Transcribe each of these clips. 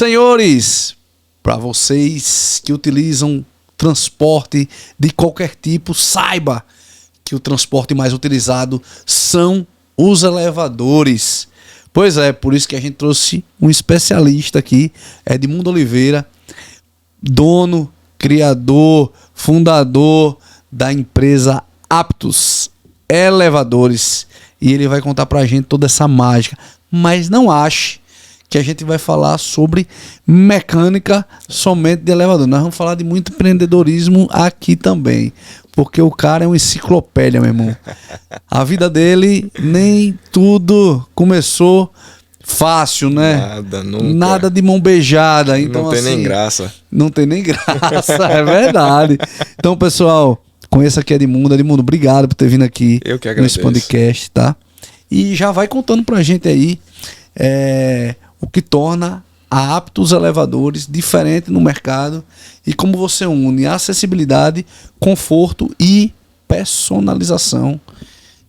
Senhores, para vocês que utilizam transporte de qualquer tipo, saiba que o transporte mais utilizado são os elevadores. Pois é, por isso que a gente trouxe um especialista aqui, Edmundo Oliveira, dono, criador, fundador da empresa Aptus Elevadores. E ele vai contar pra gente toda essa mágica. Mas não ache que a gente vai falar sobre mecânica somente de elevador. Nós vamos falar de muito empreendedorismo aqui também. Porque o cara é uma enciclopédia, meu irmão. A vida dele, nem tudo começou fácil, né? Nada, nunca. Nada de mão beijada. Então, não tem assim, nem graça. Não tem nem graça, é verdade. Então, pessoal, conheça aqui Edmundo. Edmundo, obrigado por ter vindo aqui Eu que agradeço. nesse podcast, tá? E já vai contando pra gente aí o que torna a Aptus Elevadores diferente no mercado e como você une acessibilidade, conforto e personalização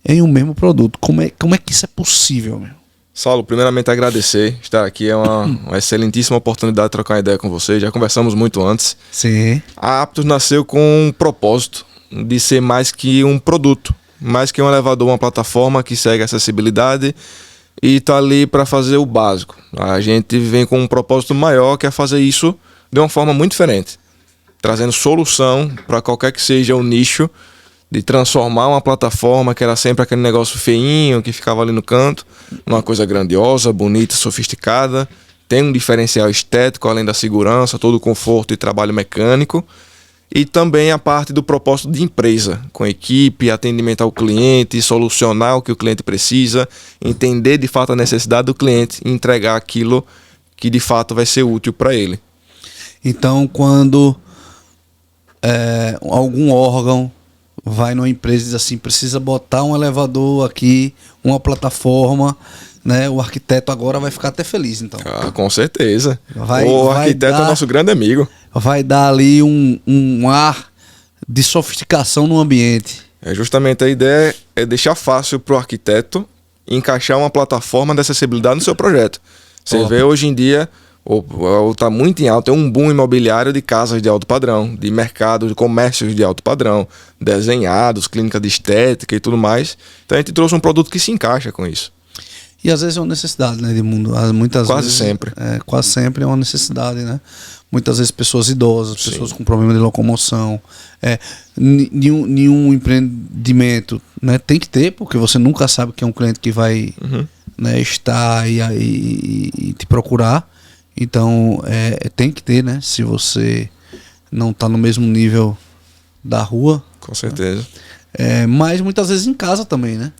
em um mesmo produto. Como é que isso é possível, meu? Saulo, primeiramente agradecer. Estar aqui é uma excelentíssima oportunidade de trocar uma ideia com você. Já conversamos muito antes. Sim. A Aptus nasceu com um propósito de ser mais que um produto, mais que um elevador, uma plataforma que segue a acessibilidade e está ali para fazer o básico. A gente vem com um propósito maior, que é fazer isso de uma forma muito diferente, trazendo solução para qualquer que seja o nicho, de transformar uma plataforma que era sempre aquele negócio feinho, que ficava ali no canto, numa coisa grandiosa, bonita, sofisticada, tem um diferencial estético, além da segurança, todo o conforto e trabalho mecânico, e também a parte do propósito de empresa, com equipe, atendimento ao cliente, solucionar o que o cliente precisa, entender de fato a necessidade do cliente e entregar aquilo que de fato vai ser útil para ele. Então, quando algum órgão vai numa empresa e diz assim, precisa botar um elevador aqui, uma plataforma, né? O arquiteto agora vai ficar até feliz, então. Ah, com certeza. O arquiteto é nosso grande amigo. Vai dar ali um ar de sofisticação no ambiente. Justamente a ideia é deixar fácil para o arquiteto encaixar uma plataforma de acessibilidade no seu projeto. Você vê hoje em dia, está muito em alta, tem um boom imobiliário de casas de alto padrão, de mercado, de comércios de alto padrão, desenhados, clínica de estética e tudo mais. Então a gente trouxe um produto que se encaixa com isso. E às vezes é uma necessidade, né, Edmundo? Muitas Quase vezes, sempre. Quase sempre é uma necessidade, né? Muitas vezes pessoas idosas, Sim. pessoas com problema de locomoção. Nenhum empreendimento, né, tem que ter, porque você nunca sabe que é um cliente que vai né, estar e te procurar. Então, tem que ter, né? Se você não está no mesmo nível da rua. Com certeza. Mas muitas vezes em casa também, né?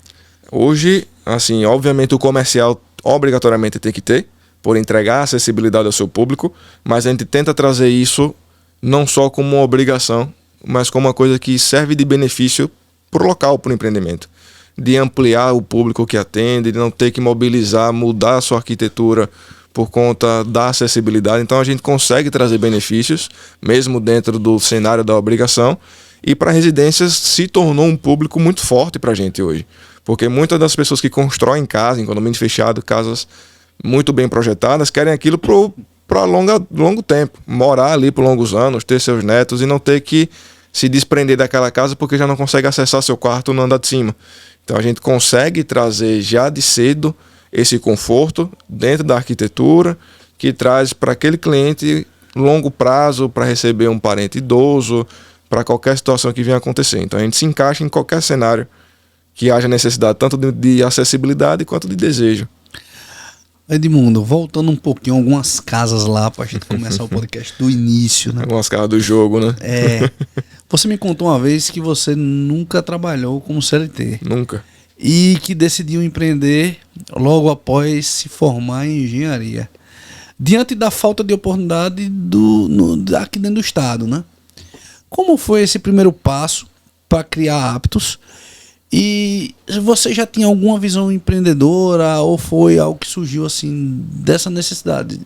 Hoje, assim, obviamente o comercial obrigatoriamente tem que ter, por entregar acessibilidade ao seu público, mas a gente tenta trazer isso não só como uma obrigação, mas como uma coisa que serve de benefício para o local, para o empreendimento. De ampliar o público que atende, de não ter que mobilizar, mudar a sua arquitetura por conta da acessibilidade. Então a gente consegue trazer benefícios, mesmo dentro do cenário da obrigação, e para residências se tornou um público muito forte para a gente hoje. Porque muitas das pessoas que constroem casa, em condomínio fechado, casas muito bem projetadas, querem aquilo para longo tempo. Morar ali por longos anos, ter seus netos e não ter que se desprender daquela casa porque já não consegue acessar seu quarto no andar de cima. Então a gente consegue trazer já de cedo esse conforto dentro da arquitetura que traz para aquele cliente longo prazo para receber um parente idoso, para qualquer situação que venha acontecer. Então a gente se encaixa em qualquer cenário que haja necessidade tanto de acessibilidade quanto de desejo. Edmundo, voltando um pouquinho, algumas casas lá pra gente começar o podcast do início, né? Algumas casas do jogo, né? Você me contou uma vez que você nunca trabalhou como CLT. Nunca. E que decidiu empreender logo após se formar em engenharia. Diante da falta de oportunidade aqui dentro do estado, né? Como foi esse primeiro passo para criar a Aptus? E você já tinha alguma visão empreendedora ou foi algo que surgiu assim dessa necessidade?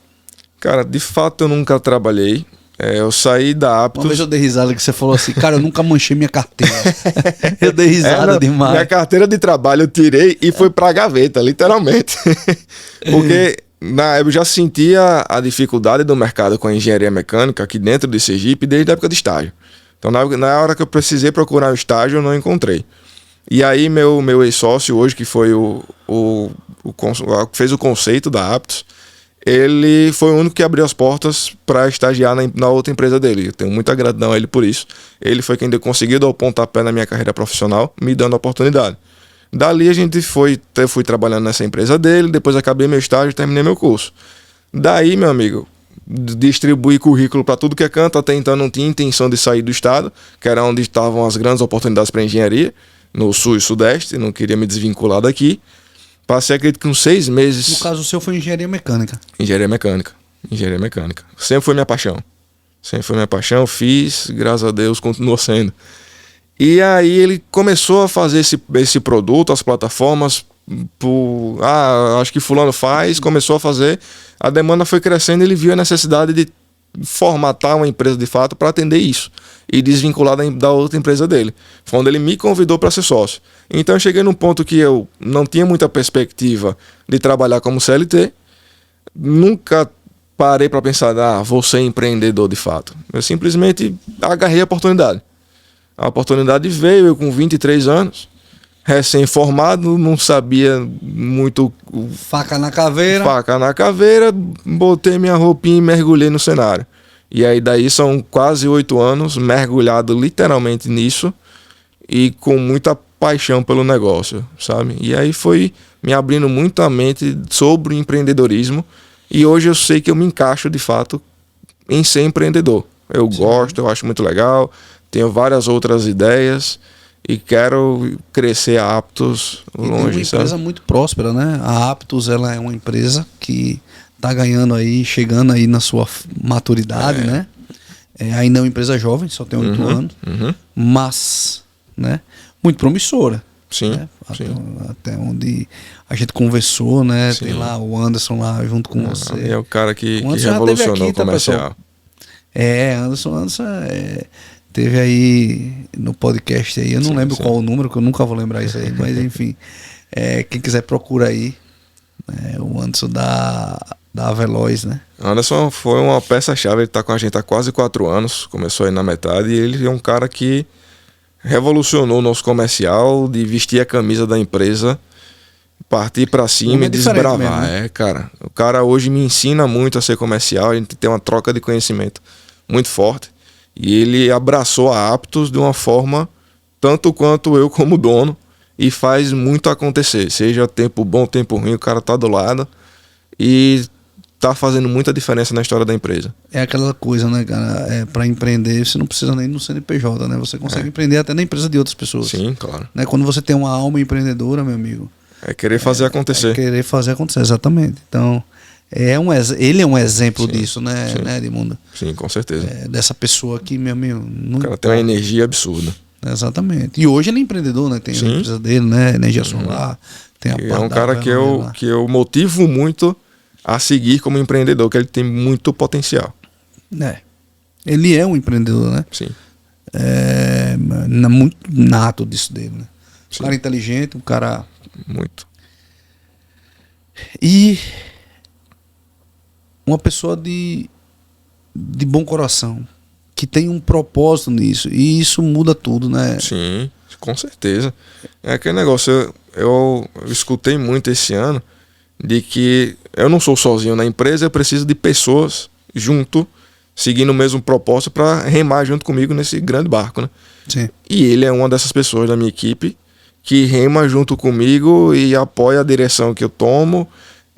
Cara, de fato eu nunca trabalhei. Eu saí da Aptus. Uma vez eu dei risada que você falou assim, cara, eu nunca manchei minha carteira. Eu dei risada demais. Minha carteira de trabalho eu tirei e foi pra gaveta, literalmente. Porque eu já sentia a dificuldade do mercado com a engenharia mecânica aqui dentro de Sergipe desde a época de estágio. Então, na hora que eu precisei procurar um estágio, eu não encontrei. E aí, meu ex-sócio hoje, que foi fez o conceito da Aptos, ele foi o único que abriu as portas para estagiar na outra empresa dele. Eu tenho muita gratidão a ele por isso. Ele foi quem conseguiu dar o pontapé na minha carreira profissional, me dando a oportunidade. Dali eu fui trabalhando nessa empresa dele, depois acabei meu estágio e terminei meu curso. Daí, meu amigo, distribuí currículo para tudo que é canto. Até então não tinha intenção de sair do estado, que era onde estavam as grandes oportunidades para engenharia, no sul e sudeste, não queria me desvincular daqui. Passei, acredito que uns 6 meses... No caso, o seu foi engenharia mecânica. Engenharia mecânica. Sempre foi minha paixão. Fiz, graças a Deus, continuou sendo. E aí ele começou a fazer esse produto, as plataformas, acho que fulano faz, começou a fazer. A demanda foi crescendo, ele viu a necessidade de formatar uma empresa de fato para atender isso e desvincular da outra empresa dele. Foi onde ele me convidou para ser sócio. Então eu cheguei num ponto que eu não tinha muita perspectiva de trabalhar como CLT, nunca parei para pensar, vou ser empreendedor de fato. Eu simplesmente agarrei a oportunidade. A oportunidade veio, eu com 23 anos, recém-formado, não sabia muito... Faca na caveira, botei minha roupinha e mergulhei no cenário. E aí daí são quase 8 anos mergulhado literalmente nisso e com muita paixão pelo negócio, sabe? E aí foi me abrindo muito a mente sobre o empreendedorismo e hoje eu sei que eu me encaixo de fato em ser empreendedor. Eu gosto, eu acho muito legal, tenho várias outras ideias e quero crescer a Aptos longe. É uma empresa sabe? Muito próspera, né? A Aptos, ela é uma empresa que tá ganhando aí, chegando aí na sua maturidade, né? Ainda é uma empresa jovem, só tem 8 anos, mas, né? Muito promissora. Sim, né? sim. Até onde a gente conversou, né? Sim. Tem lá o Anderson lá junto com você. É o cara que Anderson revolucionou aqui, o comercial. Anderson teve aí no podcast aí, eu não lembro qual o número, que eu nunca vou lembrar isso aí, mas enfim, quem quiser procura aí, o Anderson da Veloz, né? Anderson foi uma peça-chave, ele tá com a gente há quase 4 anos, começou aí na metade, e ele é um cara que revolucionou o nosso comercial, de vestir a camisa da empresa, partir pra cima e desbravar. Mesmo, né? Cara, o cara hoje me ensina muito a ser comercial, a gente tem uma troca de conhecimento muito forte, e ele abraçou a Aptos de uma forma tanto quanto eu como dono, e faz muito acontecer, seja tempo bom, tempo ruim, o cara tá do lado e tá fazendo muita diferença na história da empresa. É aquela coisa, né, cara? Para empreender, você não precisa nem no CNPJ, né? Você consegue empreender até na empresa de outras pessoas. Sim, claro. Né? Quando você tem uma alma empreendedora, meu amigo. É querer fazer acontecer. É querer fazer acontecer, exatamente. Então, ele é um exemplo disso, né, Edmundo? Sim, com certeza. Dessa pessoa que, meu amigo... O cara tem uma energia absurda. Exatamente. E hoje ele é empreendedor, né? Tem a empresa dele, né? Energia solar. Tem a é um cara que eu motivo muito a seguir como empreendedor, que ele tem muito potencial. Ele é um empreendedor, né? Sim. Muito nato disso dele, né? Sim. Um cara inteligente, um cara... Muito. E uma pessoa de bom coração, que tem um propósito nisso. E isso muda tudo, né? Sim, com certeza. É aquele negócio, eu escutei muito esse ano de que eu não sou sozinho na empresa, eu preciso de pessoas junto, seguindo o mesmo propósito para remar junto comigo nesse grande barco, né? Sim. E ele é uma dessas pessoas da minha equipe que rema junto comigo e apoia a direção que eu tomo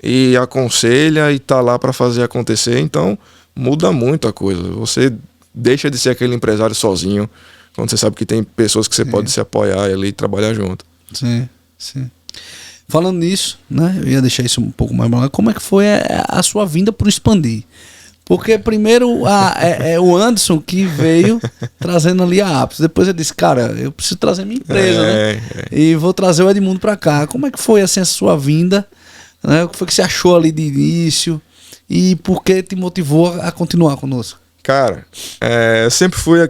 e aconselha e tá lá para fazer acontecer. Então muda muito a coisa. Você deixa de ser aquele empresário sozinho quando você sabe que tem pessoas que você pode se apoiar ali e trabalhar junto. Sim, sim. Falando nisso, né? Eu ia deixar isso um pouco mais mal. Como é que foi a sua vinda para o Expandir? Porque primeiro o Anderson que veio trazendo ali a Aptos. Depois ele disse, cara, eu preciso trazer minha empresa, né? E vou trazer o Edmundo para cá. Como é que foi assim a sua vinda? Né? O que foi que você achou ali de início? E por que te motivou a continuar conosco? Cara, eu sempre fui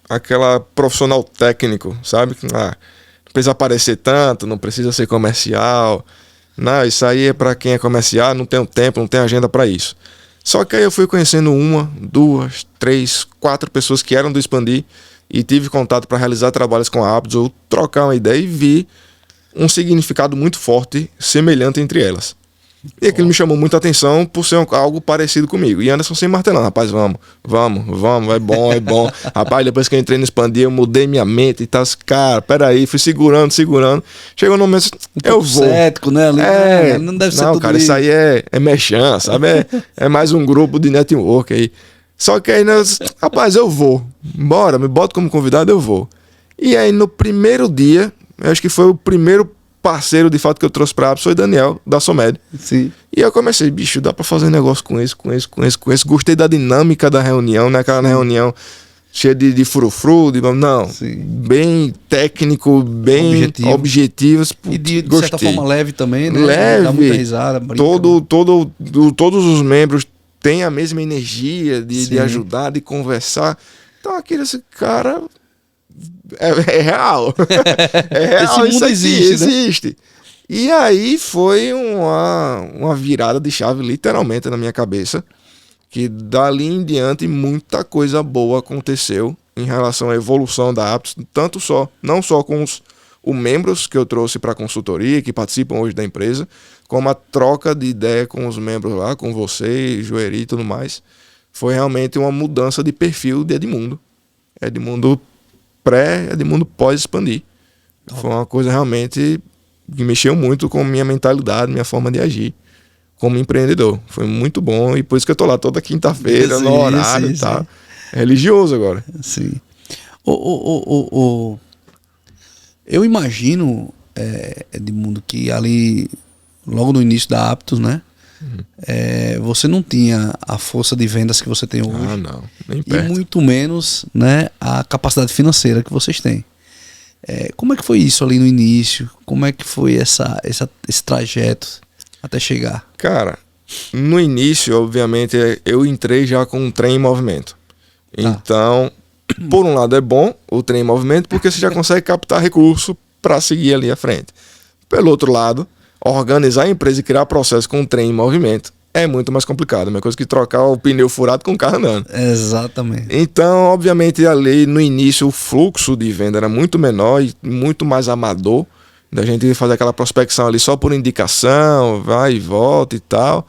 aquela profissional técnico, sabe? Não precisa aparecer tanto, não precisa ser comercial. Não, isso aí é para quem é comercial, não tem tempo, não tem agenda para isso. Só que aí eu fui conhecendo 1, 2, 3, 4 pessoas que eram do Expandir e tive contato para realizar trabalhos com a Aptos, ou trocar uma ideia e vi um significado muito forte, semelhante entre elas. E aquilo me chamou muita atenção por ser algo parecido comigo. E Anderson sem martelando, rapaz, vamos, é bom, é bom. Rapaz, depois que eu entrei no Expandir, eu mudei minha mente e tal. Cara, peraí, fui segurando. Chegou no momento, eu vou. Cético, né? Ali, não deve ser não, tudo cara, isso aí é mexã, sabe? É mais um grupo de network aí. Só que aí, rapaz, eu vou. Bora, me bota como convidado, eu vou. E aí, no primeiro dia, eu acho que foi o primeiro parceiro de fato que eu trouxe pra Aptos foi Daniel, da Somed. Sim. E eu comecei, bicho, dá pra fazer um negócio com isso. Gostei da dinâmica da reunião, né? Aquela reunião cheia de frufru, não, sim, bem técnico, bem objetivos. E de certa forma leve também, né? Leve. Dá muita risada. Todos os membros têm a mesma energia de ajudar, de conversar. Então aquele, esse cara... É real. É real. Esse mundo existe. Né? E aí foi uma virada de chave, literalmente, na minha cabeça. Que dali em diante muita coisa boa aconteceu em relação à evolução da Aptos, não só com os membros que eu trouxe para a consultoria, que participam hoje da empresa, como a troca de ideia com os membros lá, com você, Joeri e tudo mais. Foi realmente uma mudança de perfil de Edmundo. Edmundo Edmundo pós-Expandir. Foi uma coisa realmente que mexeu muito com minha mentalidade, minha forma de agir como empreendedor. Foi muito bom e por isso que eu tô lá toda quinta-feira, no horário e tal. É religioso agora. Sim. Eu imagino, Edmundo, que ali, logo no início da Aptos, né? Você não tinha a força de vendas que você tem hoje. Ah, não. Nem perto. E muito menos, né, a capacidade financeira que vocês têm. Como é que foi isso ali no início? Como é que foi esse trajeto até chegar? Cara, no início, obviamente, eu entrei já com um trem em movimento. Então, por um lado é bom o trem em movimento porque você já consegue captar recurso para seguir ali à frente. Pelo outro lado, organizar a empresa e criar processo com um trem em movimento é muito mais complicado. É a mesma coisa que trocar o pneu furado com o carro andando. Exatamente. Então, obviamente, ali no início o fluxo de venda era muito menor e muito mais amador. Da gente fazer aquela prospecção ali só por indicação, vai e volta e tal.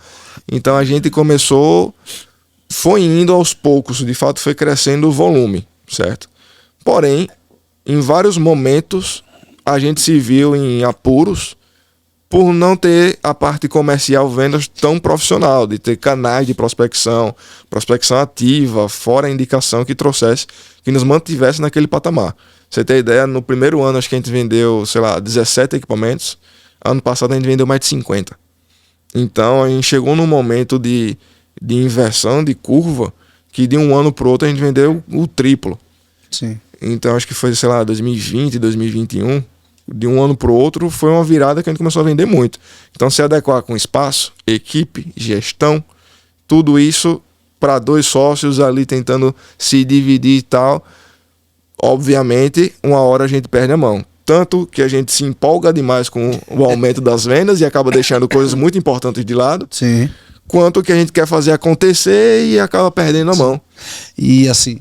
Então a gente foi indo aos poucos, de fato foi crescendo o volume, certo? Porém, em vários momentos a gente se viu em apuros por não ter a parte comercial vendas tão profissional, de ter canais de prospecção ativa, fora a indicação que trouxesse, que nos mantivesse naquele patamar. Você tem ideia, no primeiro ano acho que a gente vendeu, 17 equipamentos, ano passado a gente vendeu mais de 50. Então a gente chegou num momento de inversão de curva, que de um ano para o outro a gente vendeu o triplo. Sim. Então acho que foi, 2020, 2021... de um ano para o outro, foi uma virada que a gente começou a vender muito. Então, se adequar com espaço, equipe, gestão, tudo isso para 2 sócios ali tentando se dividir e tal, obviamente, uma hora a gente perde a mão. Tanto que a gente se empolga demais com o aumento das vendas e acaba deixando coisas muito importantes de lado. Sim. Quanto que a gente quer fazer acontecer e acaba perdendo a mão. E assim,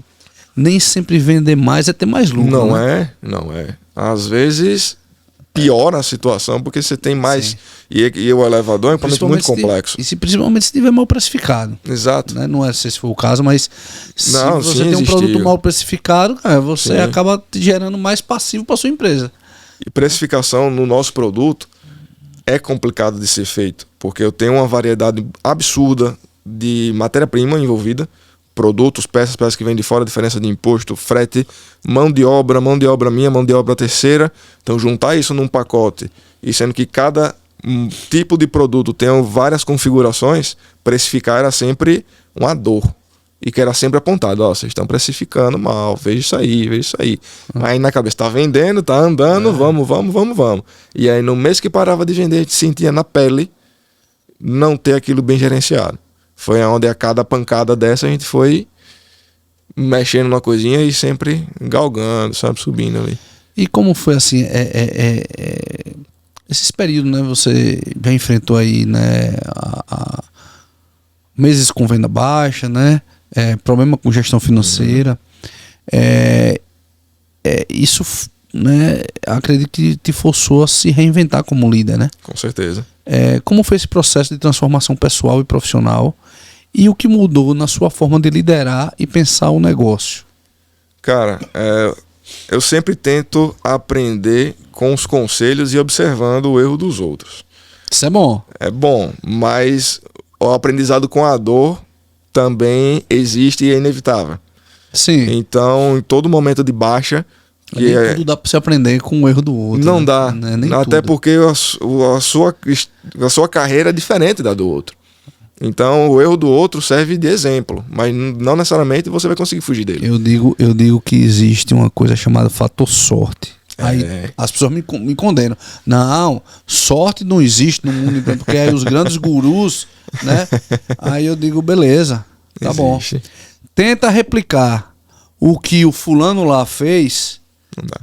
nem sempre vender mais é ter mais lucro. Não é. Às vezes piora a situação porque você tem mais. E o elevador é um equipamento muito complexo. Principalmente se estiver mal precificado. Exato. Né? Não sei se foi o caso, mas se você tem um existiu. produto mal precificado, você acaba gerando mais passivo para sua empresa. E precificação no nosso produto é complicado de ser feito, porque eu tenho uma variedade absurda de matéria-prima envolvida. Produtos, peças que vêm de fora, diferença de imposto, frete, mão de obra minha, mão de obra terceira. Então juntar isso num pacote, e sendo que cada tipo de produto tem várias configurações, precificar era sempre uma dor. E que era sempre apontado, vocês estão precificando mal, veja isso aí. Aí na cabeça, tá vendendo, tá andando, vamos. E aí no mês que parava de vender, a gente sentia na pele não ter aquilo bem gerenciado. Foi onde a cada pancada dessa a gente foi mexendo numa coisinha e sempre galgando, sabe, subindo ali. E como foi assim, Esses períodos, né, você já enfrentou aí, né, meses com venda baixa, né, problema com gestão financeira. Isso, né, acredito que te forçou a se reinventar como líder, né? Com certeza. Como foi esse processo de transformação pessoal e profissional e o que mudou na sua forma de liderar e pensar o negócio? Cara, eu sempre tento aprender com os conselhos e observando o erro dos outros. Isso é bom. É bom, mas o aprendizado com a dor também existe e é inevitável. Sim. Então, em todo momento de baixa... Nem tudo dá pra você aprender com o erro do outro. Não, né? Dá. Nem até tudo. Porque a sua carreira é diferente da do outro. Então, o erro do outro serve de exemplo, mas não necessariamente você vai conseguir fugir dele. Eu digo que existe uma coisa chamada fator sorte. Aí as pessoas me condenam. Não, sorte não existe no mundo, porque aí os grandes gurus, né? Aí eu digo, beleza, tá existe. Bom. Tenta replicar o que o fulano lá fez. Não dá.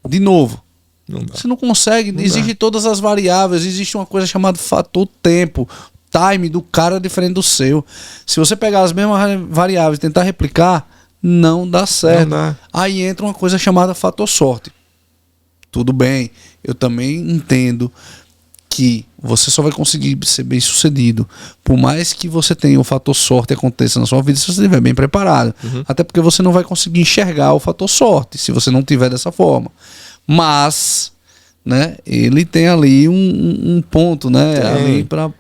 De novo. Não dá. Você não consegue. Existem todas as variáveis. Existe uma coisa chamada fator tempo. Time do cara é diferente do seu. Se você pegar as mesmas variáveis e tentar replicar, não dá certo. Não dá. Aí entra uma coisa chamada fator sorte. Tudo bem. Eu também entendo que você só vai conseguir ser bem sucedido por mais que você tenha o fator sorte aconteça na sua vida, se você estiver bem preparado. Até porque você não vai conseguir enxergar o fator sorte se você não tiver dessa forma. Mas, né, ele tem ali um ponto, né, ali para...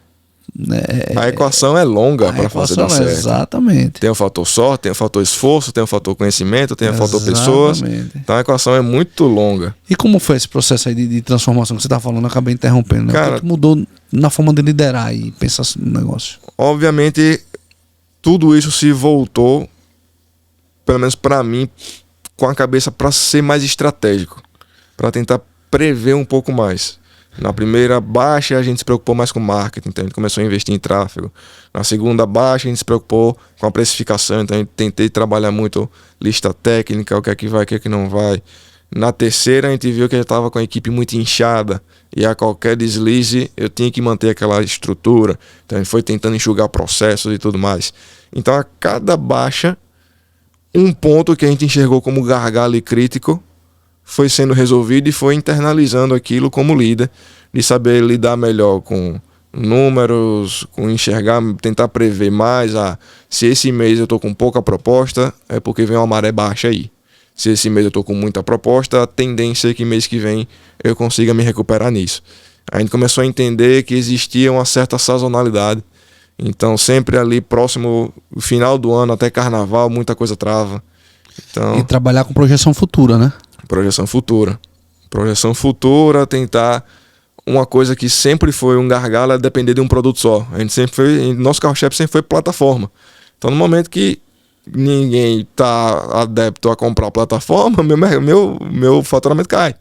a equação é longa para fazer dar certo. Exatamente. Tem o fator sorte, tem o fator esforço, tem o fator conhecimento, tem o fator pessoas. Então a equação é muito longa. E como foi esse processo aí de transformação que você está falando? Eu acabei interrompendo, né? Cara, o que mudou na forma de liderar e pensar no negócio? Obviamente, tudo isso se voltou, pelo menos para mim, com a cabeça para ser mais estratégico, para tentar prever um pouco mais. Na primeira baixa, a gente se preocupou mais com marketing, então a gente começou a investir em tráfego. Na segunda baixa, a gente se preocupou com a precificação, então a gente tentei trabalhar muito lista técnica, o que é que vai, o que é que não vai. Na terceira, a gente viu que a gente estava com a equipe muito inchada e a qualquer deslize eu tinha que manter aquela estrutura. Então a gente foi tentando enxugar processos e tudo mais. Então a cada baixa, um ponto que a gente enxergou como gargalo e crítico foi sendo resolvido e foi internalizando aquilo como líder, de saber lidar melhor com números, com enxergar, tentar prever mais. Se esse mês eu estou com pouca proposta, é porque vem uma maré baixa aí. Se esse mês eu estou com muita proposta, a tendência é que mês que vem eu consiga me recuperar nisso. A gente começou a entender que existia uma certa sazonalidade. Então sempre ali próximo, final do ano até carnaval, muita coisa trava. Então, e trabalhar com projeção futura, né? Projeção futura. Projeção futura, tentar... Uma coisa que sempre foi um gargalo é depender de um produto só. A gente sempre foi... Nosso carro-chefe sempre foi plataforma. Então, no momento que ninguém está adepto a comprar plataforma, meu faturamento cai.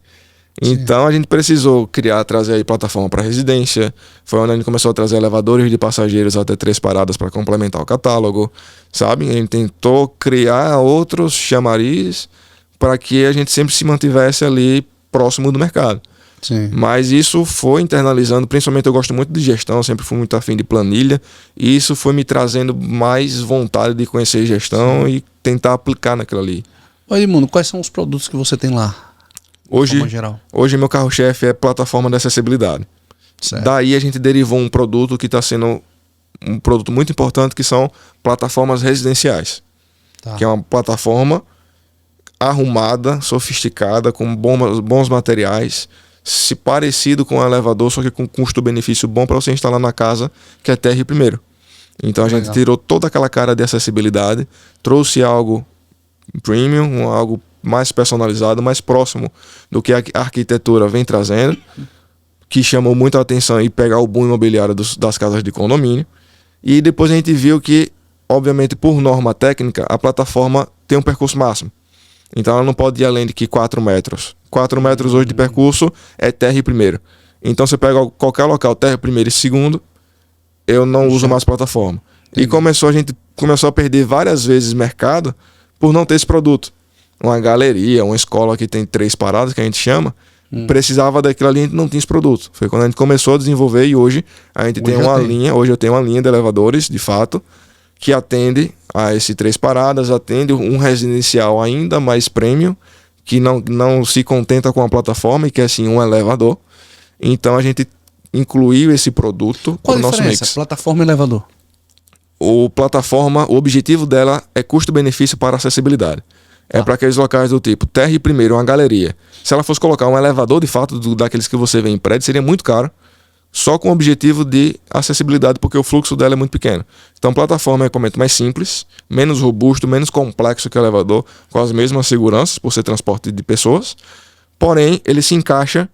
Sim. Então, a gente precisou trazer aí plataforma para residência. Foi onde a gente começou a trazer elevadores de passageiros até 3 paradas para complementar o catálogo. Sabe? A gente tentou criar outros chamariz para que a gente sempre se mantivesse ali próximo do mercado. Sim. Mas isso foi internalizando, principalmente eu gosto muito de gestão, sempre fui muito afim de planilha, e isso foi me trazendo mais vontade de conhecer gestão. Sim. E tentar aplicar naquilo ali. Oi, Edmundo, quais são os produtos que você tem lá? Hoje meu carro-chefe é plataforma de acessibilidade. Certo. Daí a gente derivou um produto que está sendo um produto muito importante, que são plataformas residenciais. Tá. Que é uma plataforma arrumada, sofisticada, com bons materiais, se parecido com um elevador, só que com custo-benefício bom para você instalar na casa, que é TR primeiro. Então a gente tirou toda aquela cara de acessibilidade, trouxe algo premium, algo mais personalizado, mais próximo do que a arquitetura vem trazendo, que chamou muita atenção e pegar o boom imobiliário das casas de condomínio. E depois a gente viu que, obviamente, por norma técnica, a plataforma tem um percurso máximo. Então ela não pode ir além de que 4 metros. 4 metros hoje de percurso é TR primeiro. Então você pega qualquer local, TR primeiro e segundo, eu não uso mais plataforma. Entendi. E a gente começou a perder várias vezes mercado por não ter esse produto. Uma galeria, uma escola que tem 3 paradas, que a gente chama, precisava daquilo ali, a gente não tinha esse produto. Foi quando a gente começou a desenvolver e hoje a gente tem uma linha, hoje eu tenho uma linha de elevadores, de fato, que atende a esses 3 paradas, atende um residencial ainda mais premium, que não se contenta com a plataforma e quer sim um elevador. Então a gente incluiu esse produto Qual no a nosso diferença? mix. Plataforma e elevador? O objetivo dela é custo-benefício para acessibilidade. É para aqueles locais do tipo terra e primeiro, uma galeria. Se ela fosse colocar um elevador, de fato, daqueles que você vê em prédio, seria muito caro, só com o objetivo de acessibilidade, porque o fluxo dela é muito pequeno. Então, plataforma é um equipamento mais simples, menos robusto, menos complexo que o elevador, com as mesmas seguranças, por ser transporte de pessoas, porém, ele se encaixa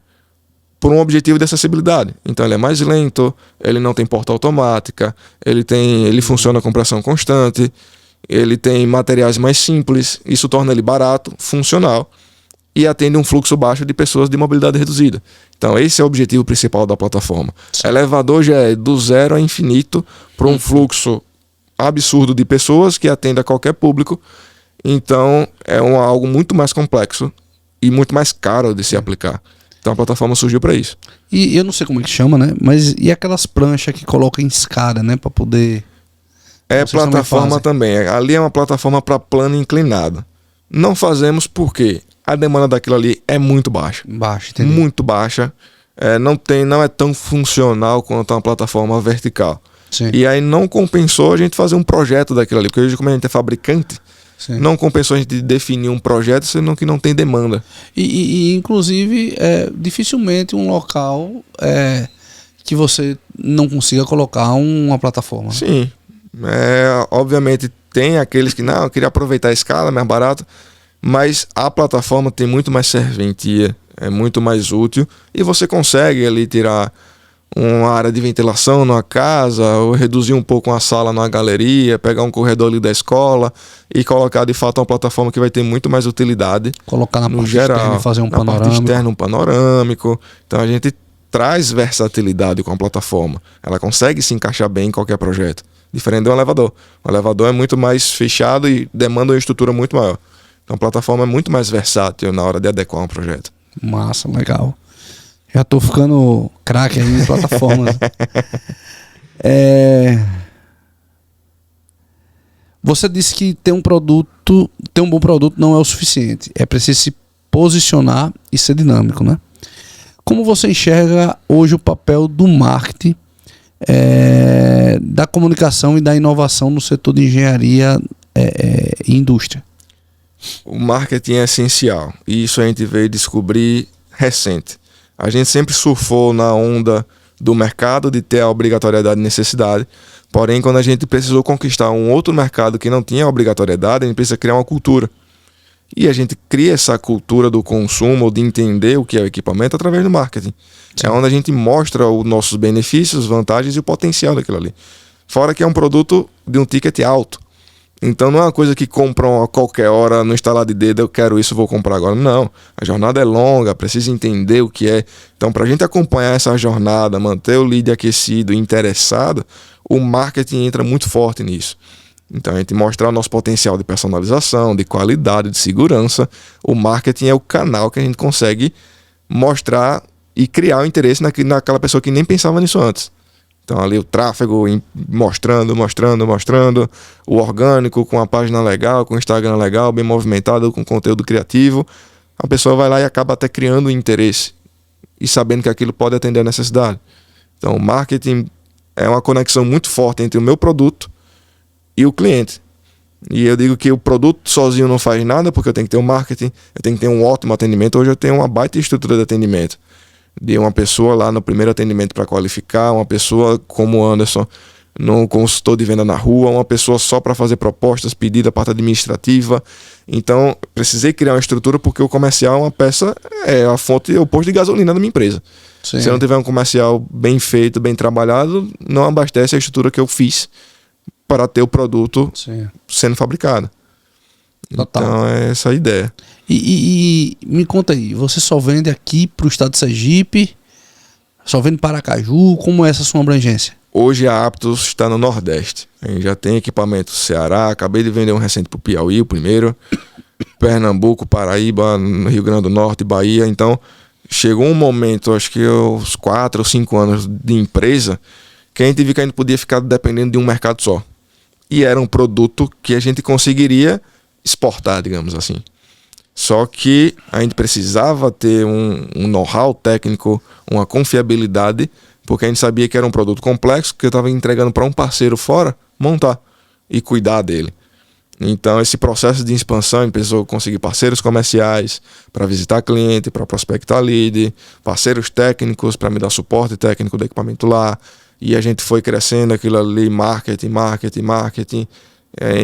por um objetivo de acessibilidade. Então ele é mais lento, ele não tem porta automática, ele funciona com pressão constante, ele tem materiais mais simples, isso torna ele barato, funcional e atende um fluxo baixo de pessoas de mobilidade reduzida. Então esse é o objetivo principal da plataforma. Sim. Elevador já é do zero a infinito para um fluxo absurdo de pessoas que atende a qualquer público. Então é algo muito mais complexo e muito mais caro de se aplicar. Então a plataforma surgiu para isso. E eu não sei como é que chama, né? Mas e aquelas pranchas que colocam em escada, né? Para poder... plataforma também. Ali é uma plataforma para plano inclinado. Não fazemos porque a demanda daquilo ali é muito baixa. Entendi. Muito baixa. Não é tão funcional quanto uma plataforma vertical. Sim. E aí não compensou a gente fazer um projeto daquilo ali. Porque hoje, como a gente é fabricante, sim, não compensou a gente definir um projeto, sendo que não tem demanda. E inclusive, dificilmente um local que você não consiga colocar uma plataforma. Sim. Obviamente tem aqueles que eu queria aproveitar a escala, mais barato, mas a plataforma tem muito mais serventia, é muito mais útil e você consegue ali tirar uma área de ventilação numa casa, ou reduzir um pouco uma sala numa galeria, pegar um corredor ali da escola e colocar de fato uma plataforma que vai ter muito mais utilidade. Colocar na no parte geral, externa e fazer um panorâmico. Na parte externa um panorâmico. Então a gente traz versatilidade com a plataforma. Ela consegue se encaixar bem em qualquer projeto. Diferente de um elevador. O elevador é muito mais fechado e demanda uma estrutura muito maior. Então a plataforma é muito mais versátil na hora de adequar um projeto. Massa, legal. Já tô ficando craque aí em plataformas. Você disse que ter um bom produto não é o suficiente. É preciso se posicionar e ser dinâmico, né? Como você enxerga hoje o papel do marketing, da comunicação e da inovação no setor de engenharia e indústria? O marketing é essencial. E isso a gente veio descobrir recente. A gente sempre surfou na onda do mercado de ter a obrigatoriedade e necessidade. Porém, quando a gente precisou conquistar um outro mercado que não tinha obrigatoriedade, a gente precisa criar uma cultura. E a gente cria essa cultura do consumo, de entender o que é o equipamento através do marketing. Sim. É onde a gente mostra os nossos benefícios, vantagens e o potencial daquilo ali. Fora que é um produto de um ticket alto. Então não é uma coisa que compram a qualquer hora no instalar de dedo, eu quero isso, vou comprar agora. Não, a jornada é longa, precisa entender o que é. Então para a gente acompanhar essa jornada, manter o lead aquecido e interessado, o marketing entra muito forte nisso. Então a gente mostrar o nosso potencial de personalização, de qualidade, de segurança. O marketing é o canal que a gente consegue mostrar e criar o interesse naquela pessoa que nem pensava nisso antes. Então ali o tráfego mostrando, o orgânico com a página legal, com o Instagram legal, bem movimentado, com conteúdo criativo. A pessoa vai lá e acaba até criando interesse e sabendo que aquilo pode atender a necessidade. Então o marketing é uma conexão muito forte entre o meu produto e o cliente. E eu digo que o produto sozinho não faz nada, porque eu tenho que ter um marketing, eu tenho que ter um ótimo atendimento. Hoje eu tenho uma baita estrutura de atendimento. De uma pessoa lá no primeiro atendimento para qualificar, uma pessoa como o Anderson no consultor de venda na rua, uma pessoa só para fazer propostas, pedido a parte administrativa. Então, precisei criar uma estrutura porque o comercial é uma peça, é a fonte, é o posto de gasolina da minha empresa. Sim. Se eu não tiver um comercial bem feito, bem trabalhado, não abastece a estrutura que eu fiz para ter o produto Sim. sendo fabricado. Total. Então, é essa a ideia. E me conta aí, você só vende aqui para o estado de Sergipe? Só vende para Aracaju? Como é essa sua abrangência? Hoje a Aptus está no Nordeste. A gente já tem equipamento no Ceará. Acabei de vender um recente para o Piauí, o primeiro. Pernambuco, Paraíba, Rio Grande do Norte, Bahia. Então, chegou um momento, acho que uns 4 ou 5 anos de empresa, que a gente viu que a gente podia ficar dependendo de um mercado só. E era um produto que a gente conseguiria exportar, digamos assim. Só que a gente precisava ter um know-how técnico, uma confiabilidade, porque a gente sabia que era um produto complexo, que eu estava entregando para um parceiro fora montar e cuidar dele. Então, esse processo de expansão, a gente precisou conseguir parceiros comerciais para visitar cliente, para prospectar lead, parceiros técnicos para me dar suporte técnico do equipamento lá. E a gente foi crescendo aquilo ali, marketing.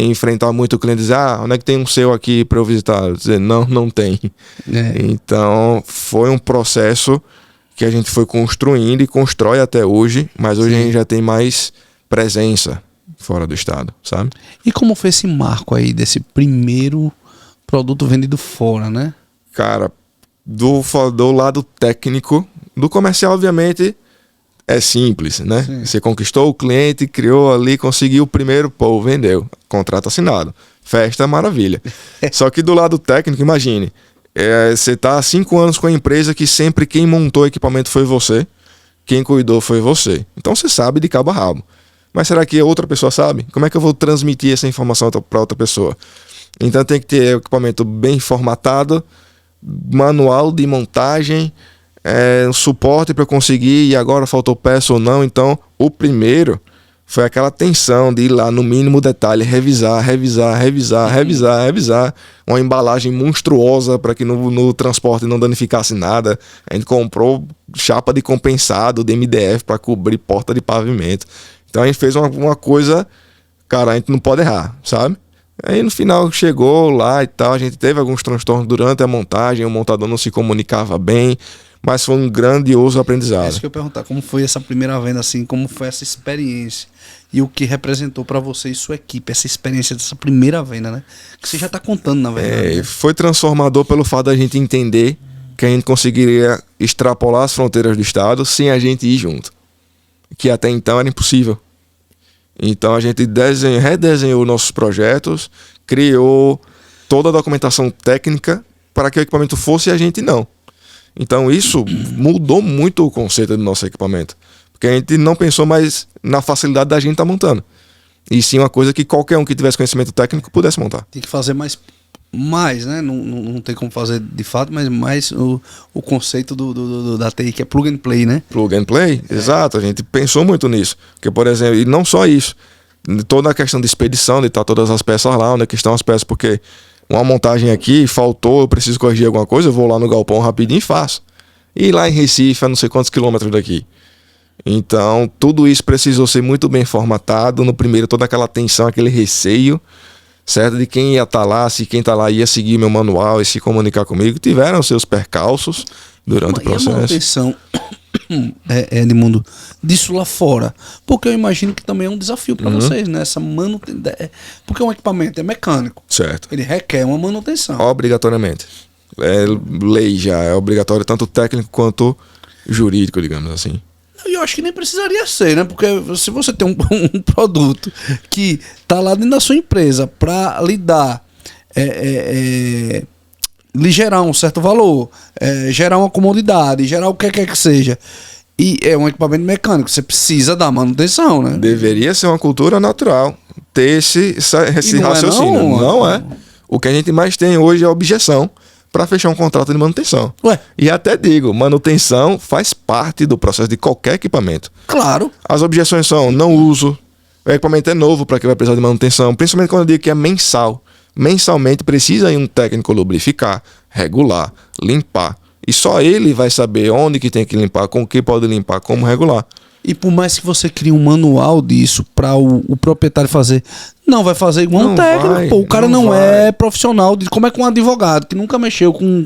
Enfrentar muito o cliente e dizer, onde é que tem um seu aqui para eu visitar? Eu dizer, não tem. Então, foi um processo que a gente foi construindo e constrói até hoje, mas hoje a gente já tem mais presença fora do estado, sabe? E como foi esse marco aí desse primeiro produto vendido fora, né? Cara, do lado técnico, do comercial, obviamente, é simples, né? Sim. Você conquistou o cliente, criou ali, conseguiu o primeiro, vendeu. Contrato assinado. Festa, maravilha. Só que do lado técnico, imagine, você está há 5 anos com a empresa que sempre quem montou o equipamento foi você, quem cuidou foi você. Então você sabe de cabo a rabo. Mas será que outra pessoa sabe? Como é que eu vou transmitir essa informação para outra pessoa? Então tem que ter o equipamento bem formatado, manual de montagem, suporte para conseguir, e agora faltou peça ou não. Então o primeiro foi aquela tensão de ir lá no mínimo detalhe, revisar. Uma embalagem monstruosa para que no transporte não danificasse nada. A gente comprou chapa de compensado de MDF para cobrir porta de pavimento. Então a gente fez uma coisa, cara, a gente não pode errar, sabe? Aí no final chegou lá e tal, a gente teve alguns transtornos durante a montagem, o montador não se comunicava bem, mas foi um grandioso aprendizado. É isso que eu ia perguntar, como foi essa primeira venda, assim, como foi essa experiência e o que representou para você e sua equipe, essa experiência dessa primeira venda, né? Que você já tá contando, na verdade. Né? Foi transformador pelo fato da gente entender que a gente conseguiria extrapolar as fronteiras do estado sem a gente ir junto, que até então era impossível. Então a gente redesenhou nossos projetos, criou toda a documentação técnica para que o equipamento fosse a gente não. Então isso mudou muito o conceito do nosso equipamento, porque a gente não pensou mais na facilidade da gente estar montando, e sim uma coisa que qualquer um que tivesse conhecimento técnico pudesse montar. Tem que fazer mais, né? Não tem como fazer de fato, mas mais o conceito da TI, que é plug and play, né? Plug and play, exato. A gente pensou muito nisso. Porque, por exemplo, e não só isso, toda a questão de expedição, de estar todas as peças lá, onde é que estão as peças, porque uma montagem aqui faltou, eu preciso corrigir alguma coisa, eu vou lá no galpão rapidinho e faço. E lá em Recife, a não sei quantos quilômetros daqui. Então, tudo isso precisou ser muito bem formatado. No primeiro, toda aquela tensão, aquele receio, certo? De quem ia estar lá, se quem está lá ia seguir meu manual e se comunicar comigo. Tiveram seus percalços durante o processo. E a manutenção, Edmundo, disso lá fora? Porque eu imagino que também é um desafio para vocês, né? Essa manutenção. Porque um equipamento é mecânico. Certo. Ele requer uma manutenção. Obrigatoriamente. É lei já, é obrigatório tanto técnico quanto jurídico, digamos assim. E eu acho que nem precisaria ser, né? Porque se você tem um produto que tá lá dentro da sua empresa para lhe dar, lhe gerar um certo valor, gerar uma comodidade, gerar o que quer que seja, e é um equipamento mecânico, você precisa dar manutenção, né? Deveria ser uma cultura natural ter esse raciocínio. Não é. O que a gente mais tem hoje é objeção para fechar um contrato de manutenção. Ué? E até digo, manutenção faz parte do processo de qualquer equipamento. Claro. As objeções são não uso, o equipamento é novo para que vai precisar de manutenção, principalmente quando eu digo que é mensal. Mensalmente precisa ir um técnico lubrificar, regular, limpar. E só ele vai saber onde que tem que limpar, com o que pode limpar, como regular. E por mais que você crie um manual disso para o proprietário fazer, não vai fazer igual um técnico. Pô, o cara não é profissional. Como é que um advogado que nunca mexeu com